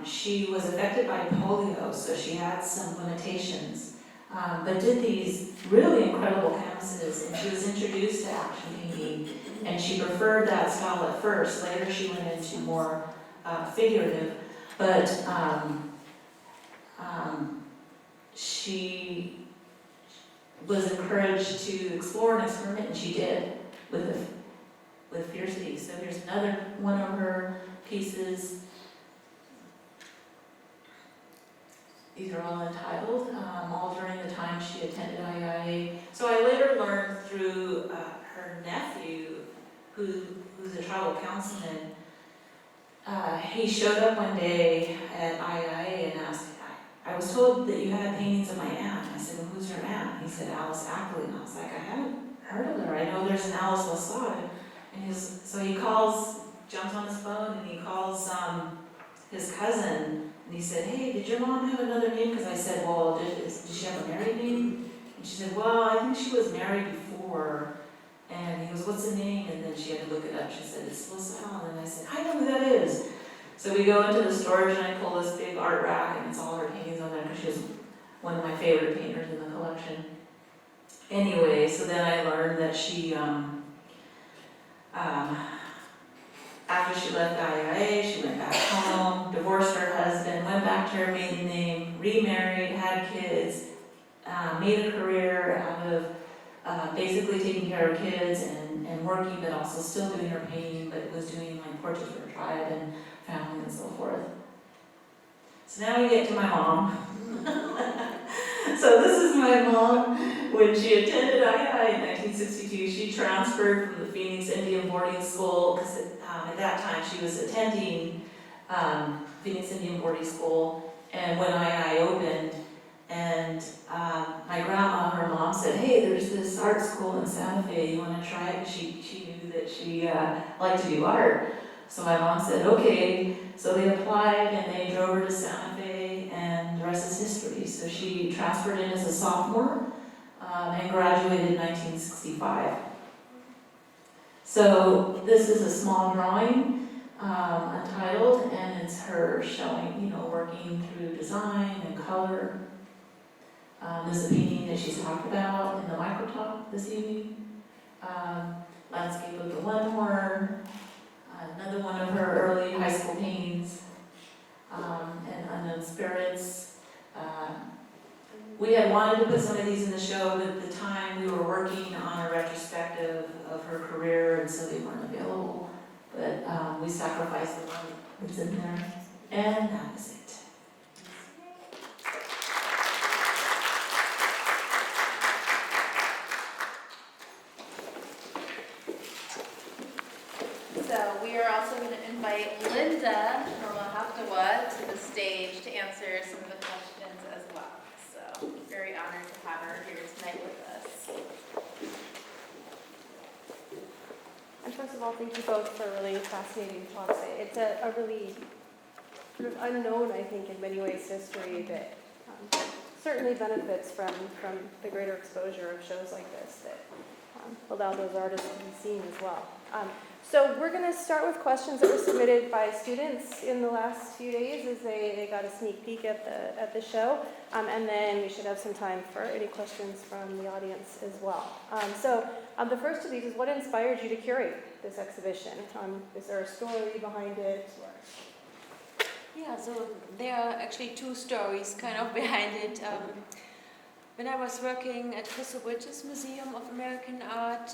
she was affected by polio, so she had some limitations, but did these really incredible canvases, and she was introduced to action painting, and she preferred that style at first. Later she went into more figurative, but she was encouraged to explore and experiment, and she did with fiercity. So here's another one of her pieces. These are all entitled, all during the time she attended IAIA. So I later learned through her nephew, who's a tribal councilman. He showed up one day at IAIA and asked, I was told that you had paintings of my aunt. I said, well, who's your aunt? He said, Alice Ackley. And I was like, I haven't heard of her. I know there's an Alice Lasoy. And so he jumps on his phone and he calls his cousin. And he said, hey, did your mom have another name? Because I said, well, did she have a married name? And she said, well, I think she was married before. And he goes, what's the name? And then she had to look it up. She said, it's LaSalle. And I said, I know who that is. So we go into the storage and I pull this big art rack and it's all her paintings on there because she was one of my favorite painters in the collection. Anyway, so then I learned that she, after she left IAIA, she went back home, divorced her husband, went back to her maiden name, remarried, had kids, made a career out of basically taking care of kids and working, but also still doing her painting, but was doing like portraits for her tribe and family and so forth. So now we get to my mom. So this is my mom. When she attended IAIA in 1962, she transferred from the Phoenix Indian boarding school, because at that time she was attending Phoenix Indian boarding school, and when IAIA opened, and my grandma, her mom, said, hey, there's this art school in Santa Fe, you want to try it? She knew that she liked to do art. So my mom said, okay. So they applied and they drove her to Santa Fe, and the rest is history. So she transferred in as a sophomore and graduated in 1965. So this is a small drawing, untitled, and it's her showing, working through design and color. This is a painting that she's talked about in the microtop this evening. Landscape of the One-Horn, another one of her early high school paintings, and Unknown Spirits. We had wanted to put some of these in the show, but at the time we were working on a retrospective of her career, and so they weren't available. But we sacrificed the one that's in there, and that was it. So we are also going to invite Linda Lomahaftewa to the stage to answer some of the questions as well. So very honored to have her here tonight with us. And first of all, thank you both for really fascinating talks. It's a really sort of unknown, I think, in many ways, history that certainly benefits from the greater exposure of shows like this that allow those artists to be seen as well. So we're going to start with questions that were submitted by students in the last few days as they got a sneak peek at the show, and then we should have some time for any questions from the audience as well. So the first of these is, what inspired you to curate this exhibition? Is there a story behind it? Yeah, so there are actually two stories kind of behind it. When I was working at Schingoethe Museum of American Art,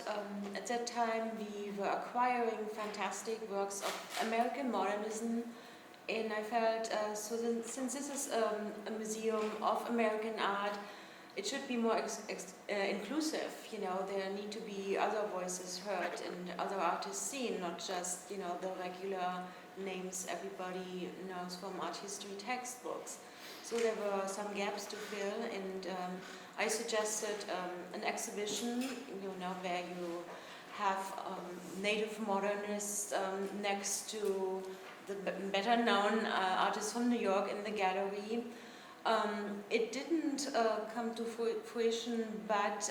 at that time we were acquiring fantastic works of American modernism, and I felt, since this is a museum of American art, it should be more inclusive. There need to be other voices heard and other artists seen, not just the regular names everybody knows from art history textbooks. So there were some gaps to fill, and I suggested an exhibition, where you have native modernists next to the better known artists from New York in the gallery. It didn't come to fruition, but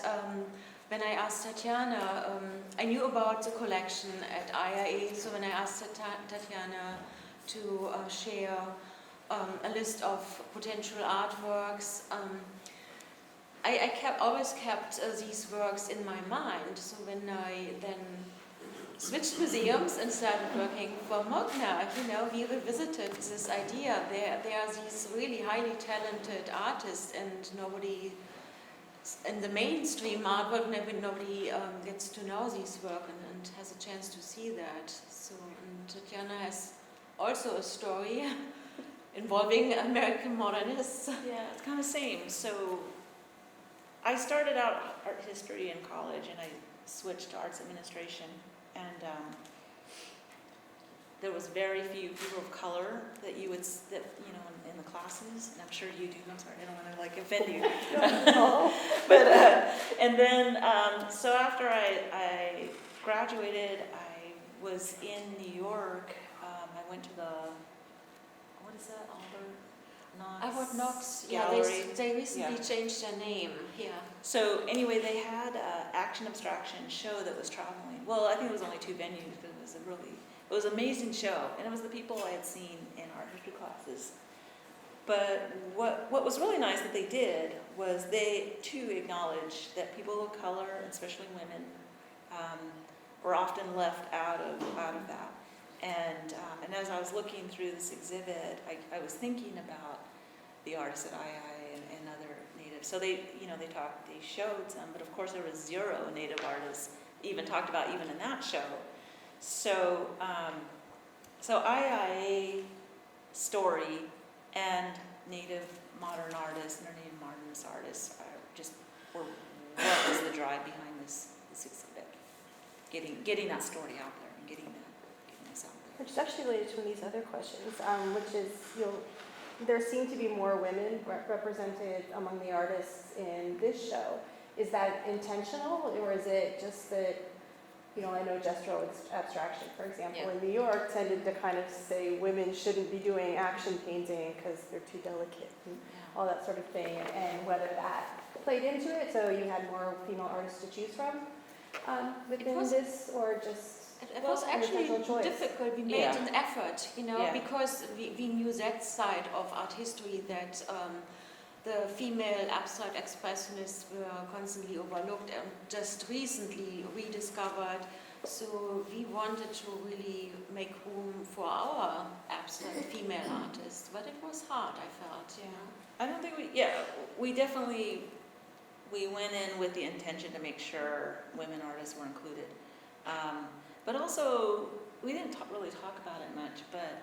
when I asked Tatiana, I knew about the collection at IAIA, so when I asked Tatiana to share a list of potential artworks, I always kept these works in my mind. So when I then switched museums and started working for MoCNA, we revisited this idea. There are these really highly talented artists, and nobody in the mainstream art world, nobody gets to know these work and has a chance to see that. So, and Tatiana has also a story involving American modernists. Yeah, it's kind of the same. So I started out art history in college, and I switched to arts administration. And there was very few people of color that you would, in the classes, and I'm sure you do. I'm sorry, I don't want to offend you. But and then so after I graduated, I was in New York. I went to the, what is that, Albert Knox, Gallery. they recently changed their name. Yeah. So anyway, they had an action abstraction show that was traveling. Well, I think it was only 2 venues, but it was an amazing show, and it was the people I had seen in art history classes. But what was really nice that they did was they too acknowledged that people of color, especially women, were often left out of that. And as I was looking through this exhibit, I was thinking about the artists at IAIA and other Native. So they showed some, but of course there was 0 Native artists even talked about even in that show. So IAIA story and Native modern artists and Native modernist artists were what was the drive behind this exhibit, getting that story out there and getting this out there. Which is actually related to one of these other questions, which is, there seem to be more women represented among the artists in this show. Is that intentional, or is it just that, I know gestural abstraction, for example, in New York tended to kind of say women shouldn't be doing action painting because they're too delicate and all that sort of thing, and whether that played into it, so you had more female artists to choose from within this, or just... It was actually difficult. We made an effort, Yeah. because we knew that side of art history, that the female abstract expressionists were constantly overlooked and just recently rediscovered. So we wanted to really make room for our abstract female artists, but it was hard, I felt. I don't think we went in with the intention to make sure women artists were included. But also, we didn't really talk about it much, but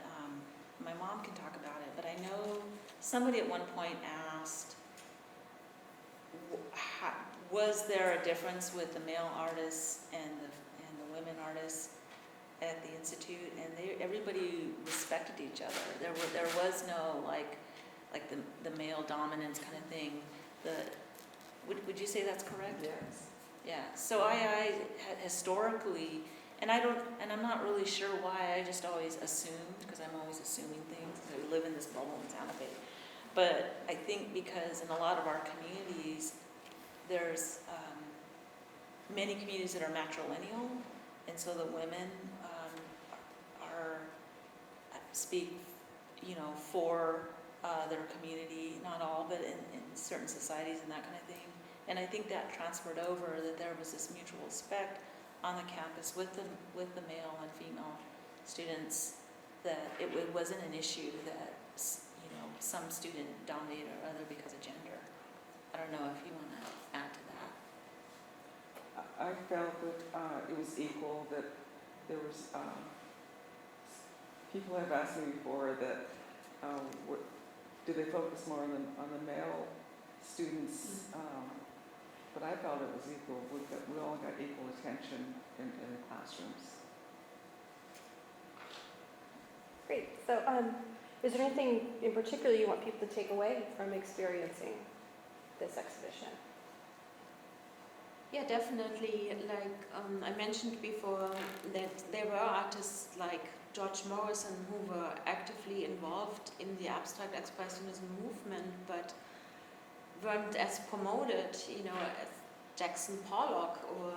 my mom can talk about it. But I know somebody at one point asked, was there a difference with the male artists and the women artists at the Institute? And everybody respected each other. There was no like the male dominance kind of thing. Would you say that's correct? Yes. Yeah. So I historically. And I'm not really sure why, I just always assumed, because I'm always assuming things, because we live in this bubble in Santa Fe. But I think because in a lot of our communities, there's many communities that are matrilineal, and so the women speak, for their community, not all, but in certain societies and that kind of thing. And I think that transferred over, that there was this mutual respect on the campus with the male and female students, that it wasn't an issue that some student dominated or other because of gender. I don't know if you want to add to that. I felt that it was equal, that there was, people have asked me before that, do they focus more on the male students? But I felt it was equal. We all got equal attention in the classrooms. Great. So is there anything in particular you want people to take away from experiencing this exhibition? Yeah, definitely. Like I mentioned before, that there were artists like George Morrison who were actively involved in the abstract expressionism movement, but weren't as promoted, as Jackson Pollock or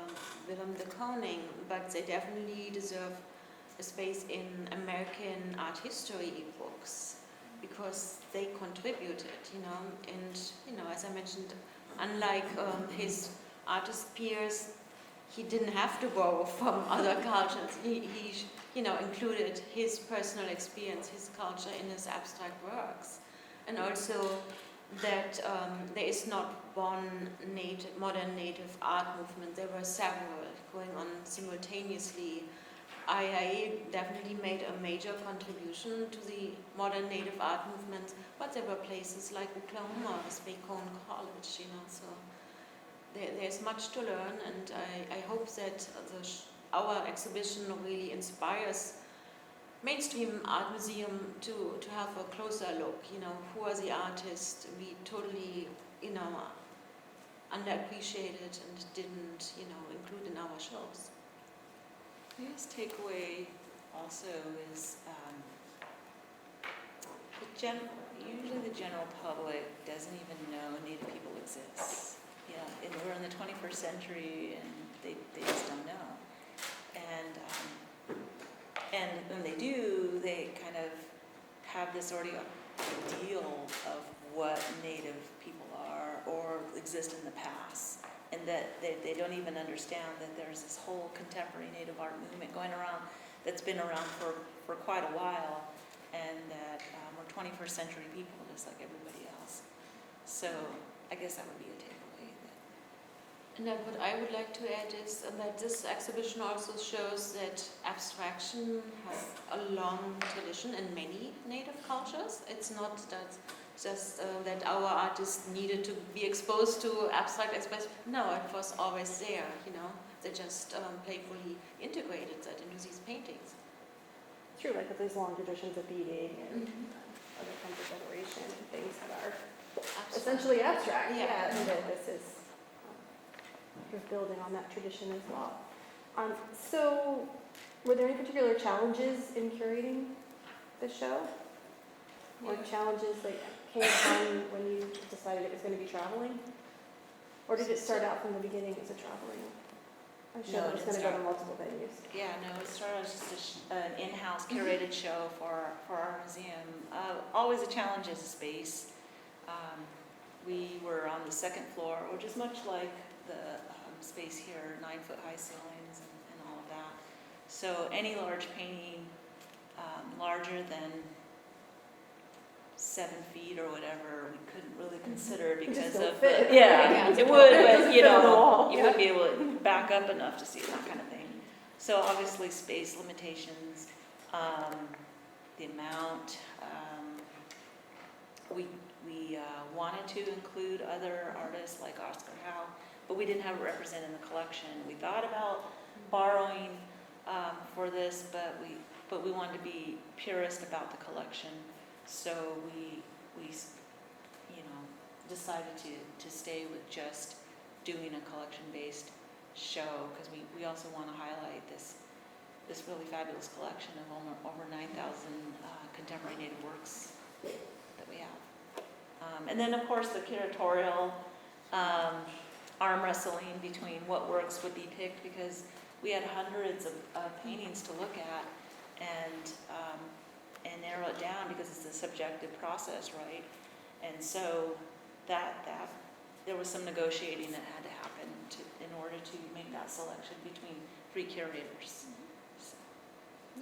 Willem de Kooning, but they definitely deserve a space in American art history books because they contributed, and as I mentioned, unlike his artist peers, he didn't have to borrow from other cultures. He included his personal experience, his culture in his abstract works, and also that there is not one modern native art movement. There were several going on simultaneously. IAIA definitely made a major contribution to the modern native art movement, but there were places like Oklahoma with Bacone College, so there's much to learn, and I hope that our exhibition really inspires mainstream art museum to have a closer look, who are the artists we totally, underappreciated and didn't, include in our shows. The biggest takeaway also is usually the general public doesn't even know Native people exist. And we're in the 21st century, and they just don't know. And when they do, they kind of have this already ideal of what Native people are or exist in the past. And that they don't even understand that there's this whole contemporary Native art movement going around that's been around for quite a while, and that we're 21st century people just like everybody else. So I guess that would be a takeaway. And then what I would like to add is that this exhibition also shows that abstraction has a long tradition in many Native cultures. It's not that just that our artists needed to be exposed to abstract expression. No, it was always there, They just playfully integrated that into these paintings. True, like with these long traditions of beading and other kinds of decoration and things that are essentially abstract. Yeah. And that this is sort of building on that tradition as well. So, were there any particular challenges in curating the show? Or challenges that came upon when you decided it was going to be traveling? Or did it start out from the beginning as a traveling show that was going to go to multiple venues? Yeah, no, it started as just an in-house curated show for our museum. Always a challenge is a space. We were on the second floor, which is much like the space here, 9-foot high ceilings and all of that. So any large painting larger than 7 feet or whatever, we couldn't really consider because of fit. it would, but you wouldn't wouldn't be able to back up enough to see that kind of thing. So obviously space limitations, the amount. We wanted to include other artists like Oscar Howe, but we didn't have it represented in the collection. We thought about borrowing for this, but we wanted to be purist about the collection. So we decided to stay with just doing a collection-based show, because we also want to highlight this really fabulous collection of over 9,000 contemporary Native works that we have. And then of course the curatorial arm wrestling between what works would be picked, because we had hundreds of paintings to look at and narrow it down, because it's a subjective process, right? And so that there was some negotiating that had to happen in order to make that selection between 3 curators. So.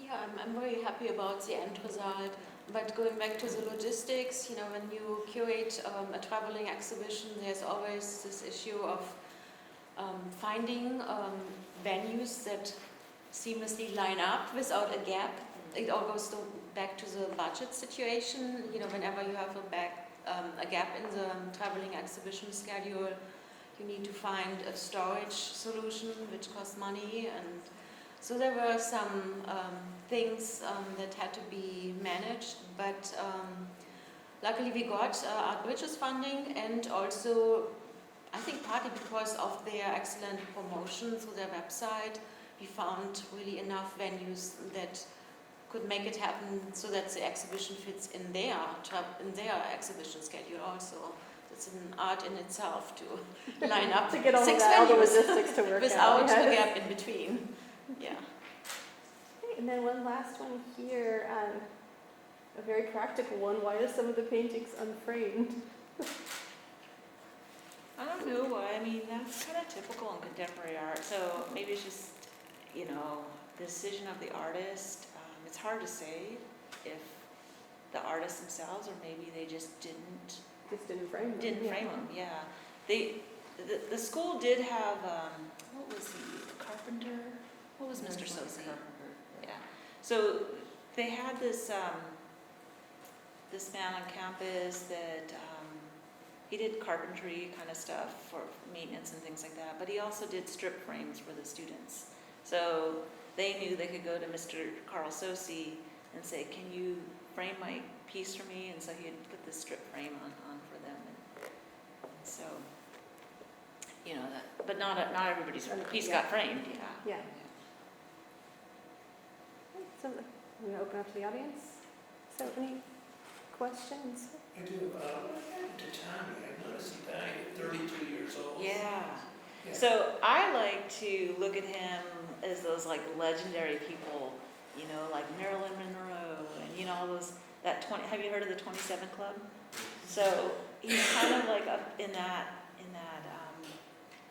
Yeah, I'm very happy about the end result. But going back to the logistics, when you curate a traveling exhibition, there's always this issue of finding venues that seamlessly line up without a gap. It all goes back to the budget situation. Whenever you have a gap in the traveling exhibition schedule, you need to find a storage solution which costs money, and so there were some things that had to be managed, but luckily we got Art Bridges funding, and also I think partly because of their excellent promotion through their website, we found really enough venues that could make it happen so that the exhibition fits in their exhibition schedule also. It's an art in itself to line up To get all 6 that, all the venues logistics to work without out. a Yes. gap in between. Yeah. Okay, and then one last one here, a very practical one. Why are some of the paintings unframed? I don't know why. I mean, that's kind of typical in contemporary art. So maybe it's just, you know, the decision of the artist. It's hard to say if the artists themselves, or maybe they just didn't frame them. Didn't frame them, yeah. The school did have, what was he, the carpenter? What was Mr. Sosi? Yeah. So they had this, this man on campus that, he did carpentry kind of stuff for maintenance and things like that, but he also did strip frames for the students. So they knew they could go to Mr. Carl Sosi and say, can you frame my piece for me? And so he had put this strip frame on for them. And so, you know, that, but not everybody's piece got framed, yeah. Yeah. So I'm going to open up to the audience. So any questions? I do. Tatiana, I noticed he died at 32 years old. Yeah. Yeah. So I like to look at him as those like legendary people, you know, like Marilyn Monroe and, you know, all those, have you heard of the 27 Club? So he's kind of like up in that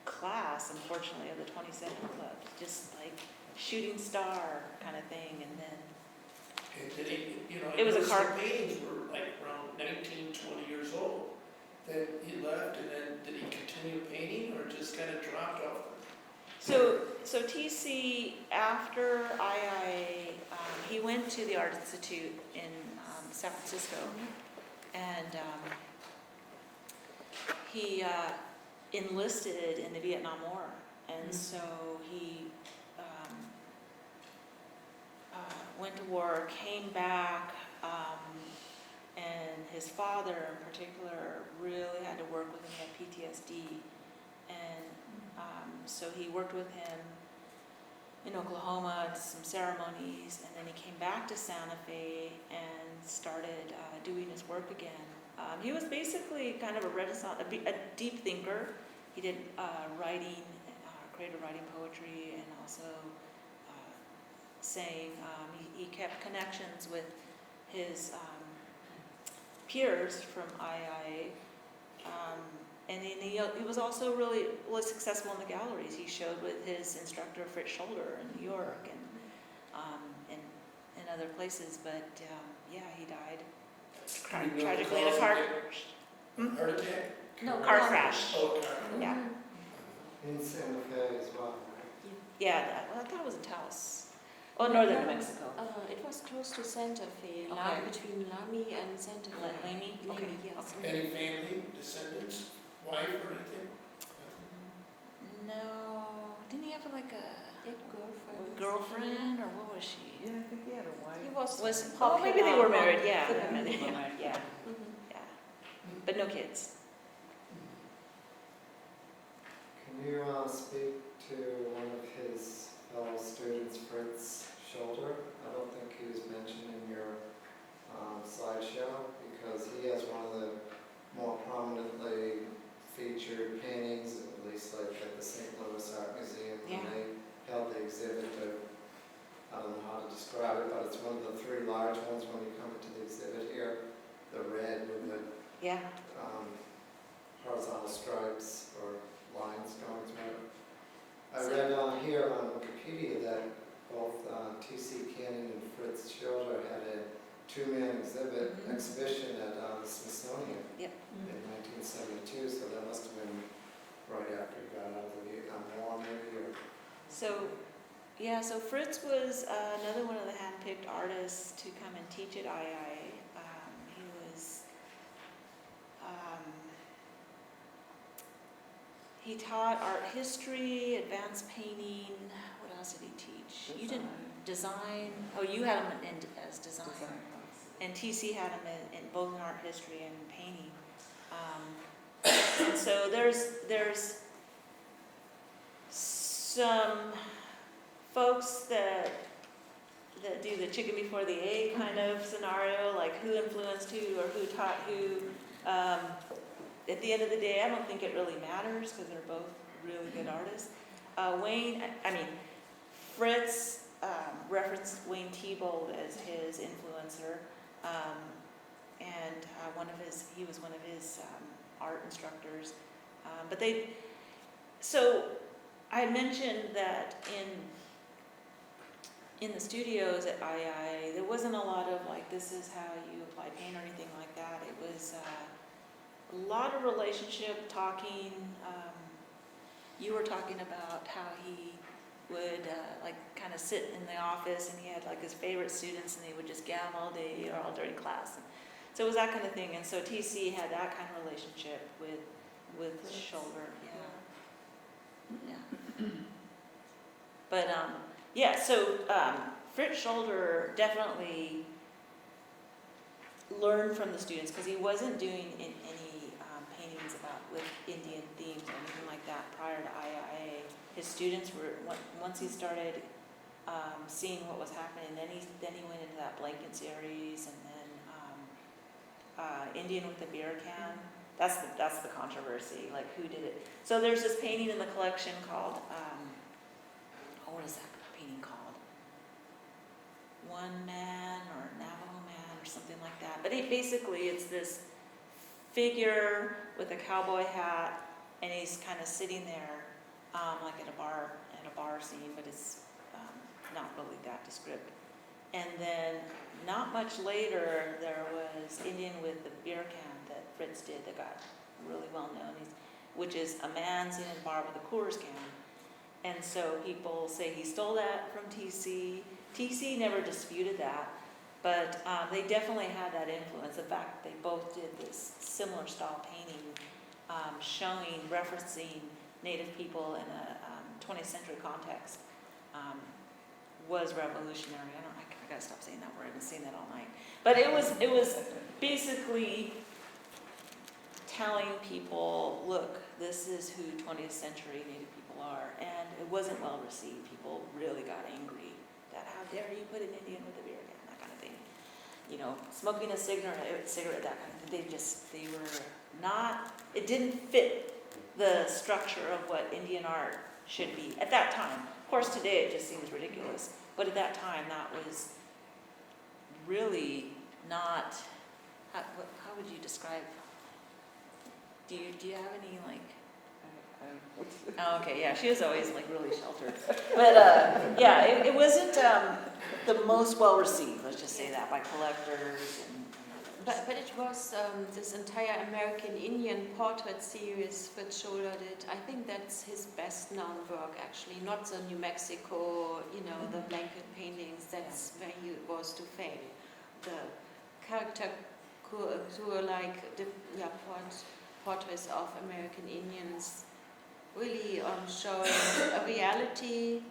class, unfortunately, of the 27 Club, just like shooting star kind of thing. And then Did he, you know, it was a car. paintings were like around 19, 20 years old. That he left, and then did he continue painting, or just kind of dropped off? So TC, after IAIA, he went to the Art Institute in San Francisco, and he enlisted in the Vietnam War, and so he went to war, came back, and his father in particular really had to work with him, he had PTSD, and so he worked with him in Oklahoma at some ceremonies, and then he came back to Santa Fe and started doing his work again. He was basically kind of a Renaissance, a deep thinker. He did writing, creative writing, poetry, and also saying. He kept connections with his peers from IAIA. And then he was also really successful in the galleries. He showed with his instructor Fritz Scholder in New York and other places. But yeah, he died tragically in a car. Heart attack? No, Car crash. Oh, car. Yeah, In Santa Fe as well. yeah. I thought it was in Taos. Oh, northern New Mexico. It was close to Santa Fe, Okay. between Lamy and Santa Fe. Lamy? Okay. Lamy, yes. Any family, descendants, wife, or anything? No, didn't he have like a Girlfriend. girlfriend, or what was she? Yeah, I think he had a wife. He was. Was popular maybe they were among married. Yeah, the they were people. married. Yeah, Mhm. yeah, but no kids. Can you speak to one of his fellow students, Fritz Scholder? I don't think he was mentioned in your slideshow, because he has one of the more prominently featured paintings, at least like at the St. Louis Art Museum, when Yeah. they held the exhibit. I don't know how to describe it, but it's one of the three large ones when you come into the exhibit here. The red with the Yeah. horizontal stripes or lines going through it. I read on here on Wikipedia that both T.C. Cannon and Fritz Scholder had a two-man exhibition at the Smithsonian Yep. in 1972, so that must have been right after he got out of the Vietnam War, maybe, or So, yeah. So Fritz was another one of the hand-picked artists to come and teach at IAIA. He was. He taught art history, advanced painting. What else did he teach? You didn't design. Oh, you had him as design. Design class. And TC had him in both in art history and painting. And so there's some folks that do the chicken before the egg kind of scenario, like who influenced who or who taught who. At the end of the day, I don't think it really matters because they're both really good artists. Fritz referenced Wayne Thibault as his influencer, and he was one of his art instructors. So I mentioned that in the studios at IAIA, there wasn't a lot of like, this is how you apply paint or anything like that. It was a lot of relationship talking. You were talking about how he would kind of sit in the office and he had like his favorite students and they would just gab all day or all during class. So it was that kind of thing. And so TC had that kind of relationship with Shoulder. Yeah. But so Fritz Shoulder definitely learned from the students because he wasn't doing any paintings with Indian themes or anything like that prior to IAIA. His students were, once he started seeing what was happening, then he went into that blanket series, and then Indian with the beer can. That's the controversy, like who did it. So there's this painting in the collection called, what is that painting called? One Man or Navajo Man or something like that. But basically it's this figure with a cowboy hat, and he's kind of sitting there like at a bar scene, but it's not really that descriptive. And then not much later, there was Indian with the beer can that Fritz did that got really well known, which is a man sitting in a bar with a Coors can. And so people say he stole that from TC. TC never disputed that, but they definitely had that influence. In fact, they both did this similar style painting, referencing Native people in a 20th century context. Was revolutionary. I gotta stop saying that word. I've been saying that all night. But it was basically telling people, look, this is who 20th century Native people are. And it wasn't well received. People really got angry that how dare you put an Indian with a beer can, that kind of thing. You know, smoking a cigarette, that kind of thing. They were not, it didn't fit the structure of what Indian art should be at that time. Of course, today it just seems ridiculous. But at that time, that was really not, how would you describe, do you have any like, oh, okay, yeah, she was always like really sheltered. But it wasn't the most well received, let's just say that, by collectors and But it was this entire American Indian portrait series Fritz Shoulder did. I think that's his best known work, actually. Not the New Mexico, the blanket paintings. That's where he was to fame. The caricature, portraits of American Indians, really showing a reality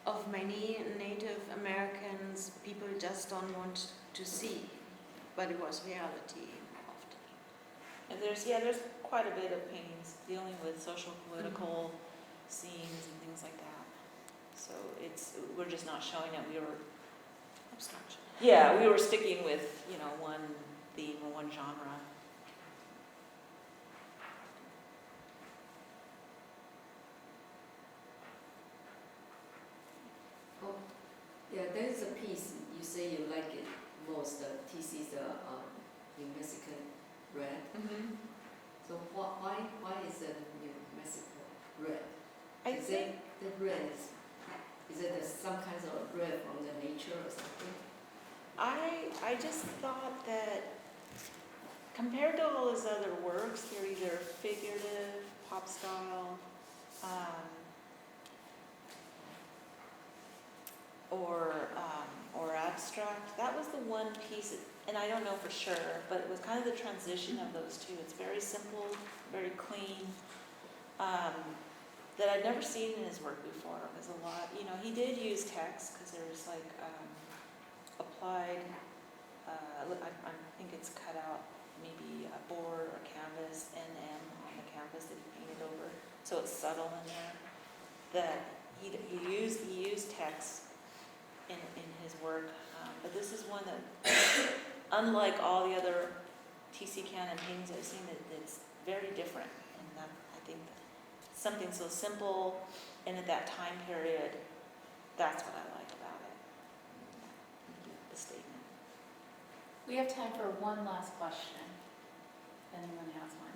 of many Native Americans people just don't want to see. But it was reality often. And there's quite a bit of paintings dealing with social, political scenes and things like that. So we're just not showing it. We were Abstraction. Yeah, we were sticking with one theme or one genre. Oh, yeah, there's a piece you say you like it most. TC's New Mexican red. Mm-hmm. So why is it New Mexico red? I think the red is it some kinds of red from the nature or something? I just thought that compared to all his other works, they're either figurative, pop style, or abstract. That was the one piece, and I don't know for sure, but it was kind of the transition of those two. It's very simple, very clean, that I'd never seen in his work before. It was a lot, he did use text because there was like applied, I think it's cut out, maybe a board or canvas, NM on the canvas that he painted over, so it's subtle in there. That he used text in his work, but this is one that, unlike all the other TC Canon paintings I've seen, it's very different. And that, I think something so simple and at that time period, that's what I like about it. The statement. We have time for one last question, if anyone has one.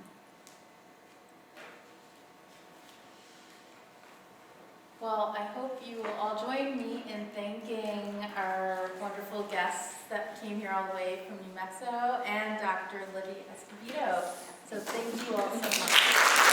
Well, I hope you will all join me in thanking our wonderful guests that came here all the way from New Mexico and Dr. Libby Escobedo. So thank you all so much.